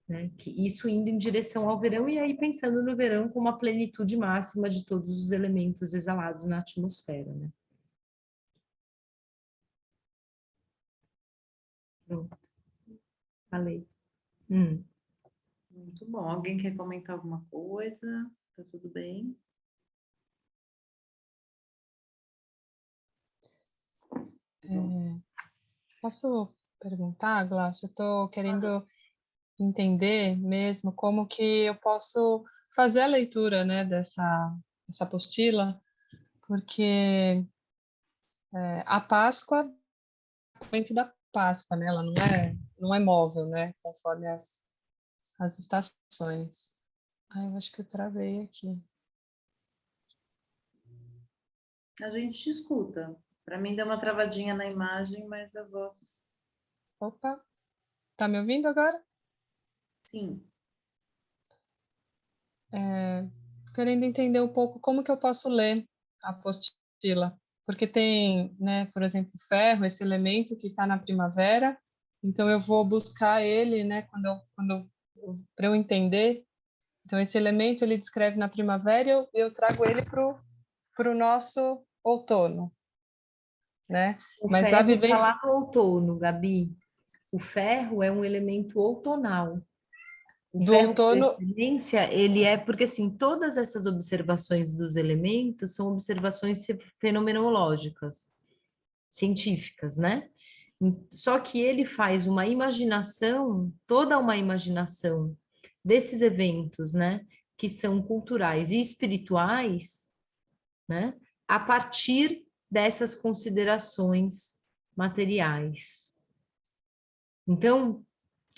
né? Que isso indo em direção ao verão e aí pensando no verão como a plenitude máxima de todos os elementos exalados na atmosfera, né? Pronto. Falei. Muito bom. Alguém quer comentar alguma coisa? Tá tudo bem? Posso perguntar, Glaucia? Eu estou querendo entender mesmo como que eu posso fazer a leitura, né, dessa apostila, porque a Páscoa é o momento da Páscoa, né? Ela não é móvel, né? Conforme as estações. Eu acho que eu travei aqui. A gente te escuta. Para mim deu uma travadinha na imagem, mas a voz. Opa, tá me ouvindo agora? Sim. Querendo entender um pouco como que eu posso ler a apostila, porque tem, né, por exemplo, ferro, esse elemento que está na primavera, então eu vou buscar ele, né, para eu entender. Então esse elemento ele descreve na primavera e eu trago ele para o nosso outono, né? O Mas a ferro está vivência lá no outono, Gabi. O ferro é um elemento outonal. O do ferro, por outono, excelência, ele é porque, assim, todas essas observações dos elementos são observações fenomenológicas, científicas, né? Só que ele faz uma imaginação, toda uma imaginação desses eventos, né? Que são culturais e espirituais, né? A partir dessas considerações materiais. Então,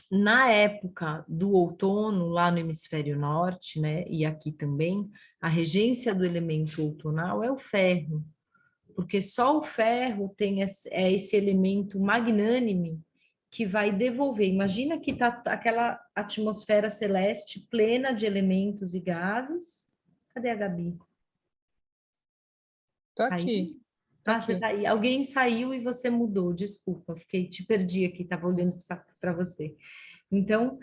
na época do outono, lá no hemisfério norte, né, e aqui também, a regência do elemento outonal é o ferro, porque só o ferro tem esse elemento magnânime que vai devolver. Imagina que está aquela atmosfera celeste plena de elementos e gases. Cadê a Gabi? tô Aí? aqui, tô Você aqui. tá aí. Alguém saiu e você mudou, desculpa, te perdi aqui, estava olhando para você. Então,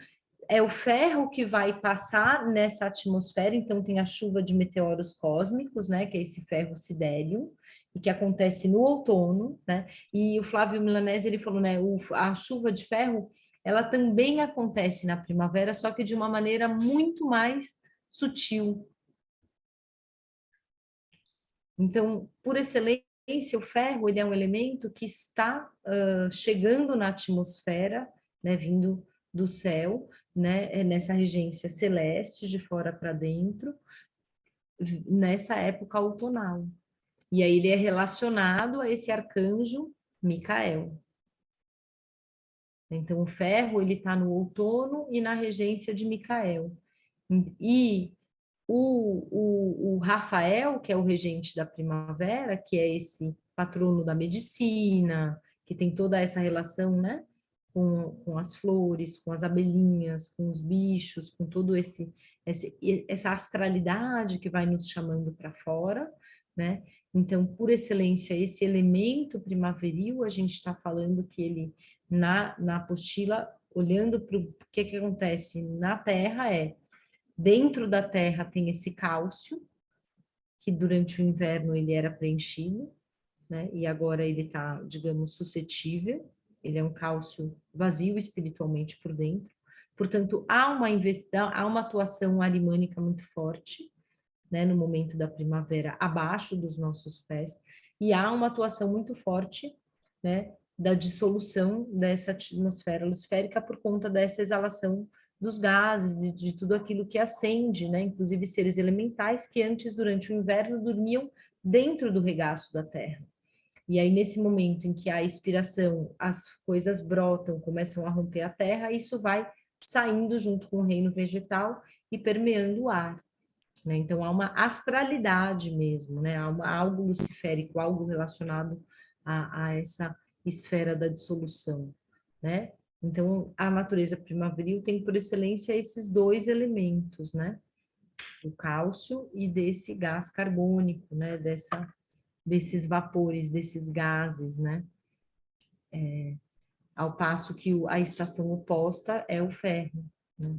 é o ferro que vai passar nessa atmosfera, então tem a chuva de meteoros cósmicos, né, que é esse ferro sidélio, e que acontece no outono, né, e o Flávio Milanese, ele falou, né, a chuva de ferro, ela também acontece na primavera, só que de uma maneira muito mais sutil. Então, por excelência, o ferro, ele é um elemento que está chegando na atmosfera, né, vindo do céu, né, nessa regência celeste, de fora para dentro, nessa época outonal. E aí ele é relacionado a esse arcanjo Micael. Então, o ferro, ele está no outono e na regência de Micael. E o Rafael, que é o regente da primavera, que é esse patrono da medicina, que tem toda essa relação, né, com as flores, com as abelhinhas, com os bichos, com todo essa astralidade que vai nos chamando para fora, né? Então, por excelência, esse elemento primaveril, a gente está falando que ele, na apostila, olhando para o que acontece na Terra, dentro da Terra tem esse cálcio, que durante o inverno ele era preenchido, né? E agora ele está, digamos, suscetível. Ele é um cálcio vazio espiritualmente por dentro. Portanto, há uma atuação arimânica muito forte, né, no momento da primavera, abaixo dos nossos pés, e há uma atuação muito forte, né, da dissolução dessa atmosfera luciférica por conta dessa exalação dos gases e de tudo aquilo que acende, né, inclusive seres elementais que antes, durante o inverno, dormiam dentro do regaço da Terra. E aí, nesse momento em que há expiração, as coisas brotam, começam a romper a Terra, isso vai saindo junto com o reino vegetal e permeando o ar. Né? Então, há uma astralidade mesmo, né? Há algo luciférico, algo relacionado a essa esfera da dissolução, né? Então, a natureza primaveril tem, por excelência, esses dois elementos, né? O cálcio e desse gás carbônico, né? Desses vapores, desses gases, né? Ao passo que a estação oposta é o ferro, né?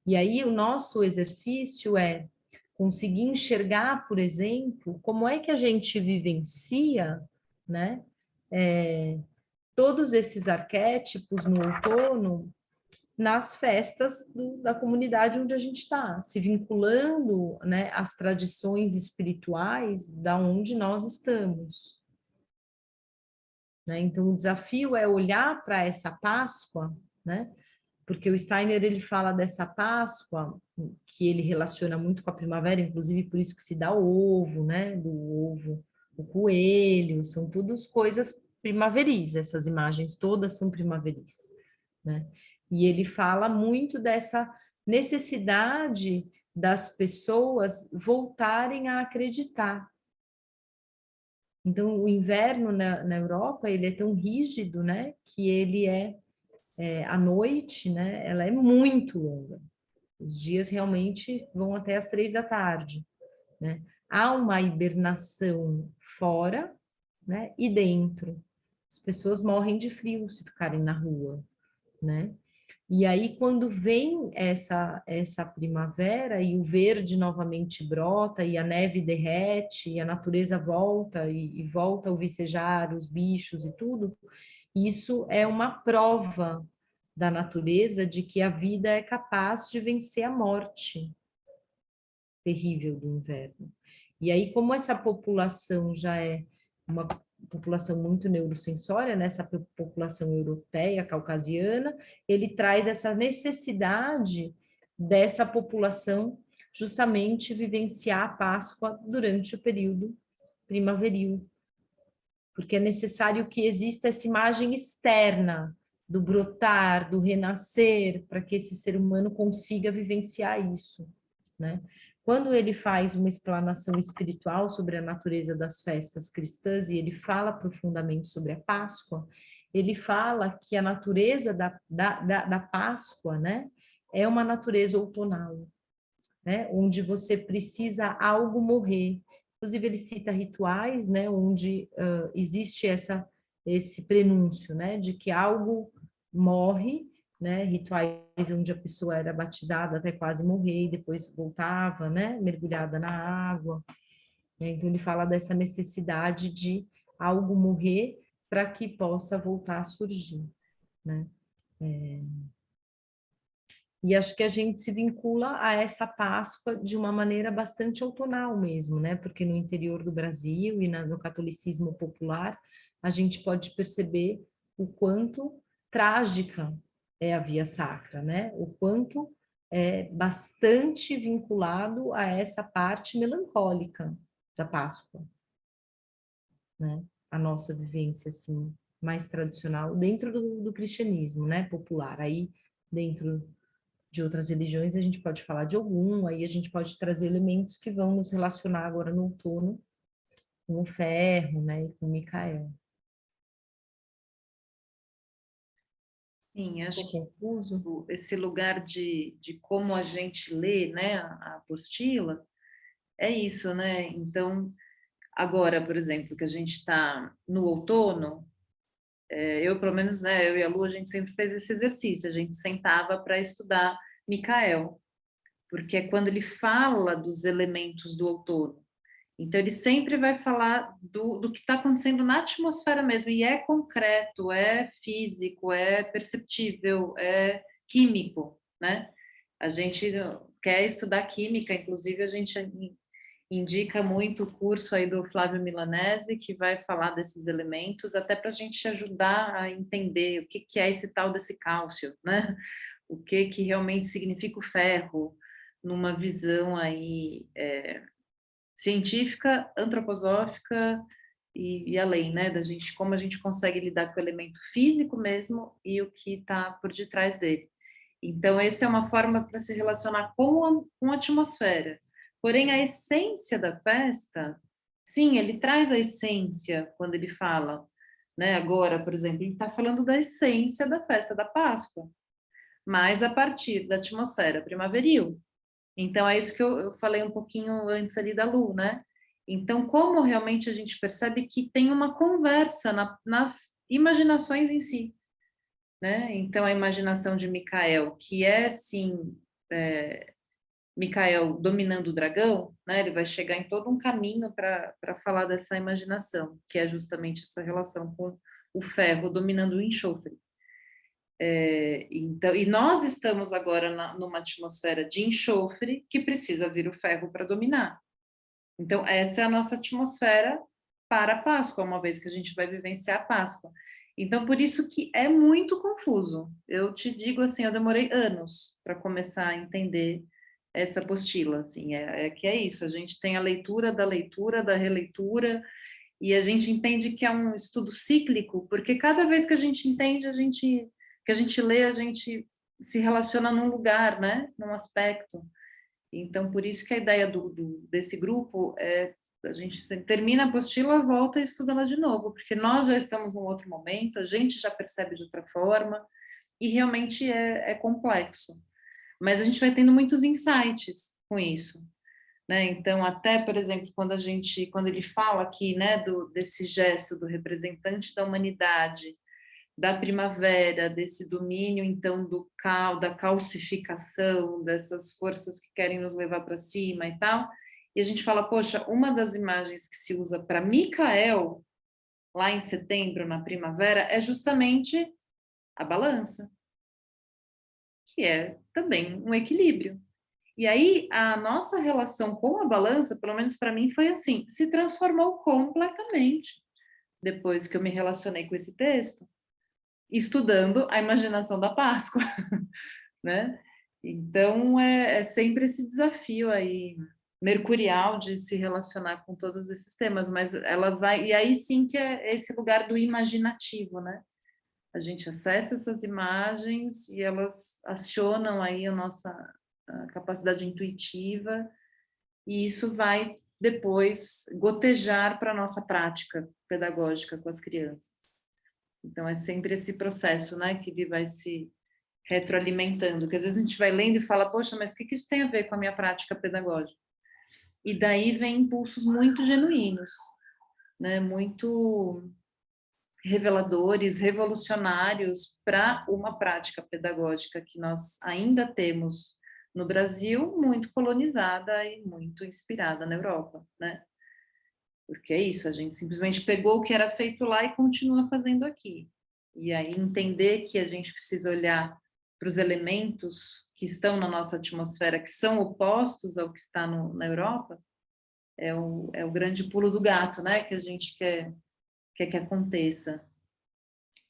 E aí, o nosso exercício é conseguir enxergar, por exemplo, como é que a gente vivencia, né, todos esses arquétipos no outono nas festas da comunidade onde a gente está, se vinculando, né, às tradições espirituais da onde nós estamos. Né? Então, o desafio é olhar para essa Páscoa, né? Porque o Steiner, ele fala dessa Páscoa, que ele relaciona muito com a primavera, inclusive por isso que se dá o ovo, né? Do ovo, o coelho, são todas coisas primaveris, essas imagens todas são primaveris, né? E ele fala muito dessa necessidade das pessoas voltarem a acreditar. Então, o inverno na Europa, ele é tão rígido, né? Que ele a noite, né, ela é muito longa. Os dias realmente vão até as 3 da tarde, né? Há uma hibernação fora, né, e dentro. As pessoas morrem de frio se ficarem na rua, né? E aí, quando vem essa primavera e o verde novamente brota e a neve derrete e a natureza volta e volta a vicejar os bichos e tudo, isso é uma prova da natureza de que a vida é capaz de vencer a morte terrível do inverno. E aí, como essa população já é uma população muito neurosensória, né, essa população europeia, caucasiana, ele traz essa necessidade dessa população justamente vivenciar a Páscoa durante o período primaveril, porque é necessário que exista essa imagem externa do brotar, do renascer, para que esse ser humano consiga vivenciar isso, né? Quando ele faz uma explanação espiritual sobre a natureza das festas cristãs, e ele fala profundamente sobre a Páscoa, ele fala que a natureza da Páscoa, né, é uma natureza outonal, né, onde você precisa algo morrer. Inclusive, ele cita rituais, né, onde existe esse prenúncio, né, de que algo morre né? Rituais onde a pessoa era batizada até quase morrer e depois voltava, né? Mergulhada na água. Então ele fala dessa necessidade de algo morrer para que possa voltar a surgir, né? E acho que a gente se vincula a essa Páscoa de uma maneira bastante autonal mesmo, né? Porque no interior do Brasil e no catolicismo popular, a gente pode perceber o quanto trágica é a via sacra, né? O quanto é bastante vinculado a essa parte melancólica da Páscoa, né? A nossa vivência, assim, mais tradicional dentro do cristianismo, né? Popular. Aí, dentro de outras religiões, a gente pode falar de algum, aí a gente pode trazer elementos que vão nos relacionar agora no outono com o ferro, né, e com o Micael. Sim, acho Ficou que confuso? esse lugar de como a gente lê, né, a apostila, é isso, né? Então, agora, por exemplo, que a gente está no outono, eu, pelo menos, né, eu e a Lu, a gente sempre fez esse exercício, a gente sentava para estudar Micael, porque é quando ele fala dos elementos do outono. Então, ele sempre vai falar do que está acontecendo na atmosfera mesmo, e é concreto, é físico, é perceptível, é químico, né? A gente quer estudar química, inclusive a gente indica muito o curso aí do Flávio Milanese, que vai falar desses elementos, até para a gente ajudar a entender o que é esse tal desse cálcio, né? O que realmente significa o ferro, numa visão aí científica, antroposófica e além, né, da gente, como a gente consegue lidar com o elemento físico mesmo e o que está por detrás dele. Então, essa é uma forma para se relacionar com a atmosfera. Porém, a essência da festa, sim, ele traz a essência quando ele fala, né? Agora, por exemplo, ele está falando da essência da festa da Páscoa, mas a partir da atmosfera primaveril. Então, é isso que eu falei um pouquinho antes ali da Lu, né? Então, como realmente a gente percebe que tem uma conversa nas imaginações em si, né? Então, a imaginação de Micael, que é, sim, Micael dominando o dragão, né? Ele vai chegar em todo um caminho para falar dessa imaginação, que é justamente essa relação com o ferro dominando o enxofre. Então, e nós estamos agora numa atmosfera de enxofre que precisa vir o ferro para dominar. Então, essa é a nossa atmosfera para a Páscoa, uma vez que a gente vai vivenciar a Páscoa. Então, por isso que é muito confuso. Eu te digo assim, eu demorei anos para começar a entender essa apostila, assim, que é isso, a gente tem a leitura, da releitura, e a gente entende que é um estudo cíclico, porque cada vez que a gente entende, que a gente lê, a gente se relaciona num lugar, né, num aspecto. Então, por isso que a ideia desse grupo é a gente termina a apostila, volta e estuda ela de novo, porque nós já estamos num outro momento, a gente já percebe de outra forma, e realmente é complexo. Mas a gente vai tendo muitos insights com isso, né? Então, até, por exemplo, quando ele fala aqui, né, desse gesto do representante da humanidade, da primavera, desse domínio, então, da calcificação, dessas forças que querem nos levar para cima e tal. E a gente fala, poxa, uma das imagens que se usa para Micael, lá em setembro, na primavera, é justamente a balança, que é também um equilíbrio. E aí, a nossa relação com a balança, pelo menos para mim, foi assim, se transformou completamente depois que eu me relacionei com esse texto, estudando a imaginação da Páscoa, né? Então, é sempre esse desafio aí, mercurial, de se relacionar com todos esses temas, mas ela vai... E aí sim que é esse lugar do imaginativo, né? A gente acessa essas imagens e elas acionam aí a nossa capacidade intuitiva, e isso vai depois gotejar para a nossa prática pedagógica com as crianças. Então, é sempre esse processo, né, que ele vai se retroalimentando, que às vezes a gente vai lendo e fala, poxa, mas o que isso tem a ver com a minha prática pedagógica? E daí vem impulsos muito genuínos, né, muito reveladores, revolucionários para uma prática pedagógica que nós ainda temos no Brasil, muito colonizada e muito inspirada na Europa, né? Porque é isso, a gente simplesmente pegou o que era feito lá e continua fazendo aqui. E aí entender que a gente precisa olhar para os elementos que estão na nossa atmosfera, que são opostos ao que está na Europa, é o grande pulo do gato, né? Que a gente quer que aconteça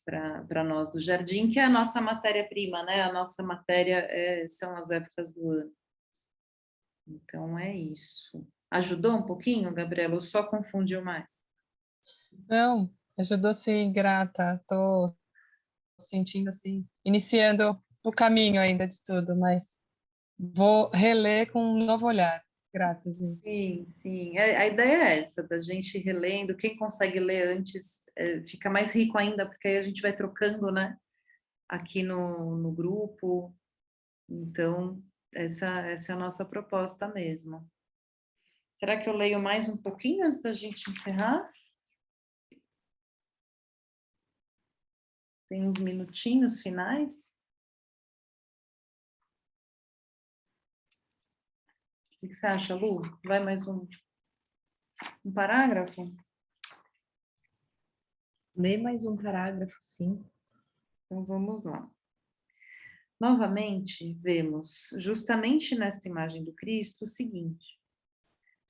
para nós do jardim, que é a nossa matéria-prima, né? A nossa matéria são as épocas do ano. Então é isso. Ajudou um pouquinho, Gabriela, ou só confundiu mais? Não, ajudou sim, grata. Estou sentindo assim, iniciando o caminho ainda de estudo, mas vou reler com um novo olhar. Grata, gente. Sim, sim. A ideia é essa, da gente relendo. Quem consegue ler antes fica mais rico ainda, porque aí a gente vai trocando, né? Aqui no grupo. Então, essa é a nossa proposta mesmo. Será que eu leio mais um pouquinho antes da gente encerrar? Tem uns minutinhos finais? O que você acha, Lu? Vai mais um parágrafo? Lê mais um parágrafo, sim. Então, vamos lá. Novamente, vemos, justamente nesta imagem do Cristo, o seguinte: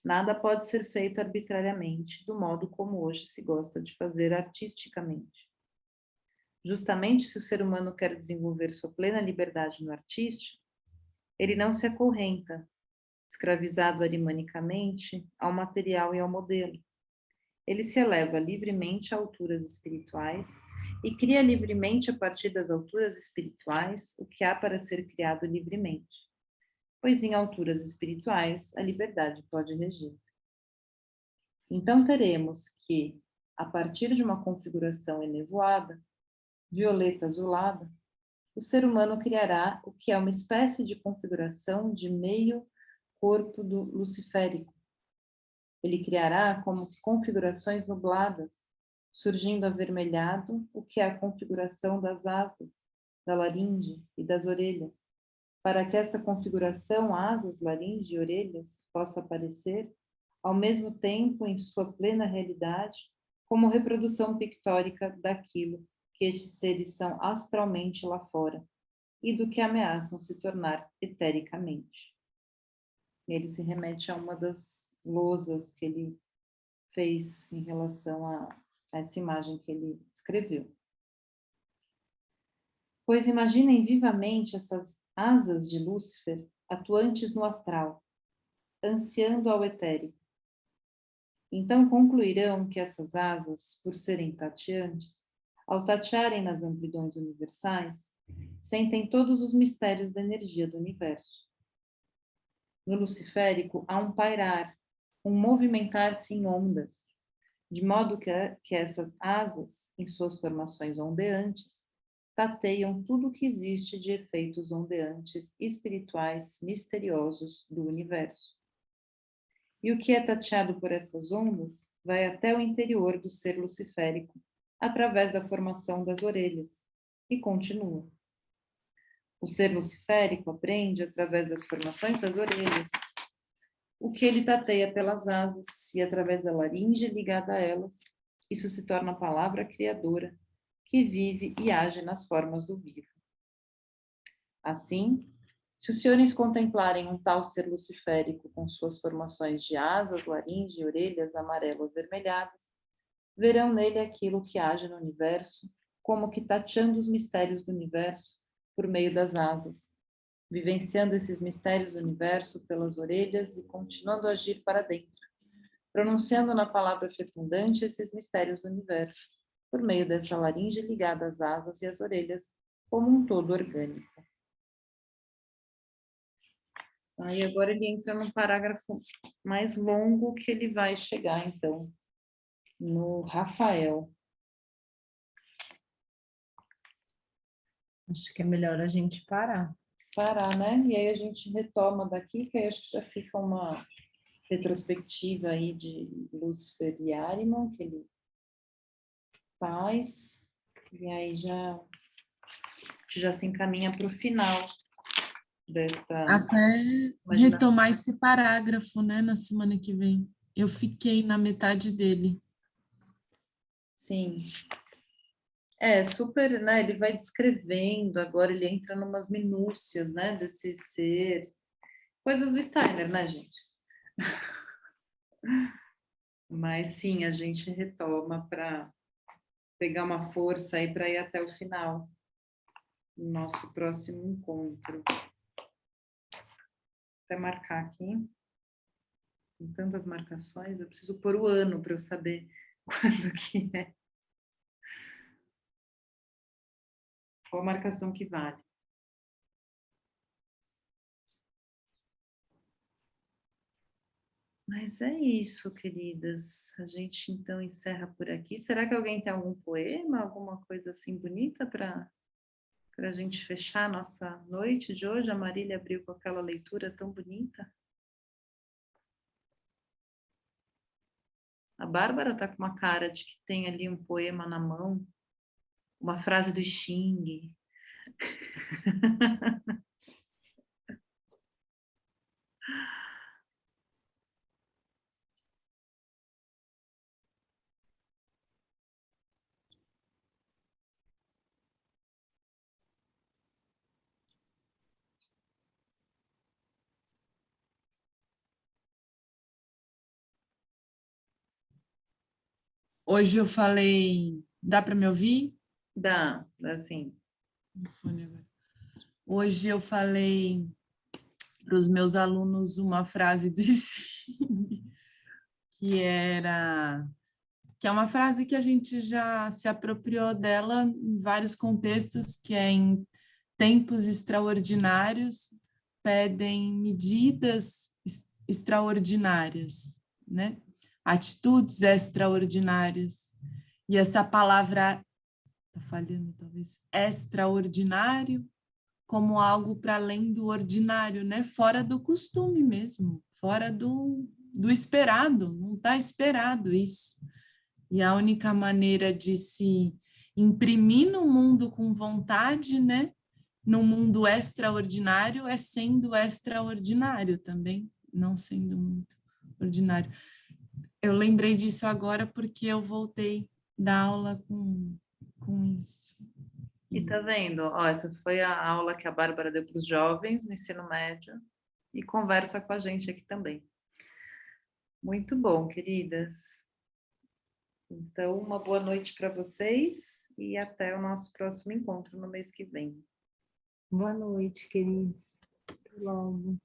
nada pode ser feito arbitrariamente, do modo como hoje se gosta de fazer artisticamente. Justamente se o ser humano quer desenvolver sua plena liberdade no artístico, ele não se acorrenta, escravizado arimanicamente, ao material e ao modelo. Ele se eleva livremente a alturas espirituais e cria livremente a partir das alturas espirituais o que há para ser criado livremente, pois em alturas espirituais a liberdade pode regir. Então teremos que, a partir de uma configuração enevoada, violeta azulada, o ser humano criará o que é uma espécie de configuração de meio corpo do luciférico. Ele criará como configurações nubladas, surgindo avermelhado o que é a configuração das asas, da laringe e das orelhas, para que esta configuração, asas, laringe e orelhas, possa aparecer, ao mesmo tempo, em sua plena realidade, como reprodução pictórica daquilo que estes seres são astralmente lá fora, e do que ameaçam se tornar etericamente. Ele se remete a uma das lousas que ele fez em relação a essa imagem que ele escreveu. Pois imaginem vivamente essas asas de Lúcifer atuantes no astral, ansiando ao etérico. Então concluirão que essas asas, por serem tateantes, ao tatearem nas amplidões universais, sentem todos os mistérios da energia do universo. No luciférico há um pairar, um movimentar-se em ondas, de modo que essas asas, em suas formações ondeantes, tateiam tudo o que existe de efeitos ondeantes espirituais misteriosos do universo. E o que é tateado por essas ondas vai até o interior do ser luciférico, através da formação das orelhas, e continua. O ser luciférico aprende, através das formações das orelhas, o que ele tateia pelas asas, e através da laringe ligada a elas, isso se torna a palavra criadora, que vive e age nas formas do vivo. Assim, se os senhores contemplarem um tal ser luciférico com suas formações de asas, laringe e orelhas amarelo-avermelhadas, verão nele aquilo que age no universo, como que tateando os mistérios do universo por meio das asas, vivenciando esses mistérios do universo pelas orelhas e continuando a agir para dentro, pronunciando na palavra fecundante esses mistérios do universo, por meio dessa laringe ligada às asas e às orelhas, como um todo orgânico. Aí agora ele entra num parágrafo mais longo que ele vai chegar, então, no Rafael. Acho que é melhor a gente parar. Parar, né? E aí a gente retoma daqui, que aí acho que já fica uma retrospectiva aí de Lúcifer e Ahriman, que ele paz. E aí a gente já se encaminha para o final dessa Até imaginação. retomar esse parágrafo, né, na semana que vem. Eu fiquei na metade dele. Sim. É super, né? Ele vai descrevendo, agora ele entra numas minúcias, né? Desse ser. Coisas do Steiner, né, gente? Mas sim, a gente retoma para pegar uma força aí para ir até o final. No nosso próximo encontro. Até marcar aqui. Tem tantas marcações, eu preciso pôr o ano para eu saber quando que é. Qual marcação que vale. Mas é isso, queridas. A gente então encerra por aqui. Será que alguém tem algum poema, alguma coisa assim bonita para a gente fechar a nossa noite de hoje? A Marília abriu com aquela leitura tão bonita. A Bárbara está com uma cara de que tem ali um poema na mão, uma frase do Xing. Hoje eu falei... Dá para me ouvir? Dá, assim. O fone agora. Hoje eu falei para os meus alunos uma frase do Xing, que é uma frase que a gente já se apropriou dela em vários contextos, que é em tempos extraordinários pedem medidas extraordinárias, né? Atitudes extraordinárias. E essa palavra, está falhando talvez, extraordinário, como algo para além do ordinário, né? Fora do costume mesmo, fora do esperado, não está esperado isso. E a única maneira de se imprimir no mundo com vontade, né? No mundo extraordinário, é sendo extraordinário também, não sendo muito ordinário. Eu lembrei disso agora porque eu voltei da aula com isso. E tá vendo? Ó, essa foi a aula que a Bárbara deu para os jovens no ensino médio e conversa com a gente aqui também. Muito bom, queridas. Então, uma boa noite para vocês e até o nosso próximo encontro no mês que vem. Boa noite, queridos. Até logo.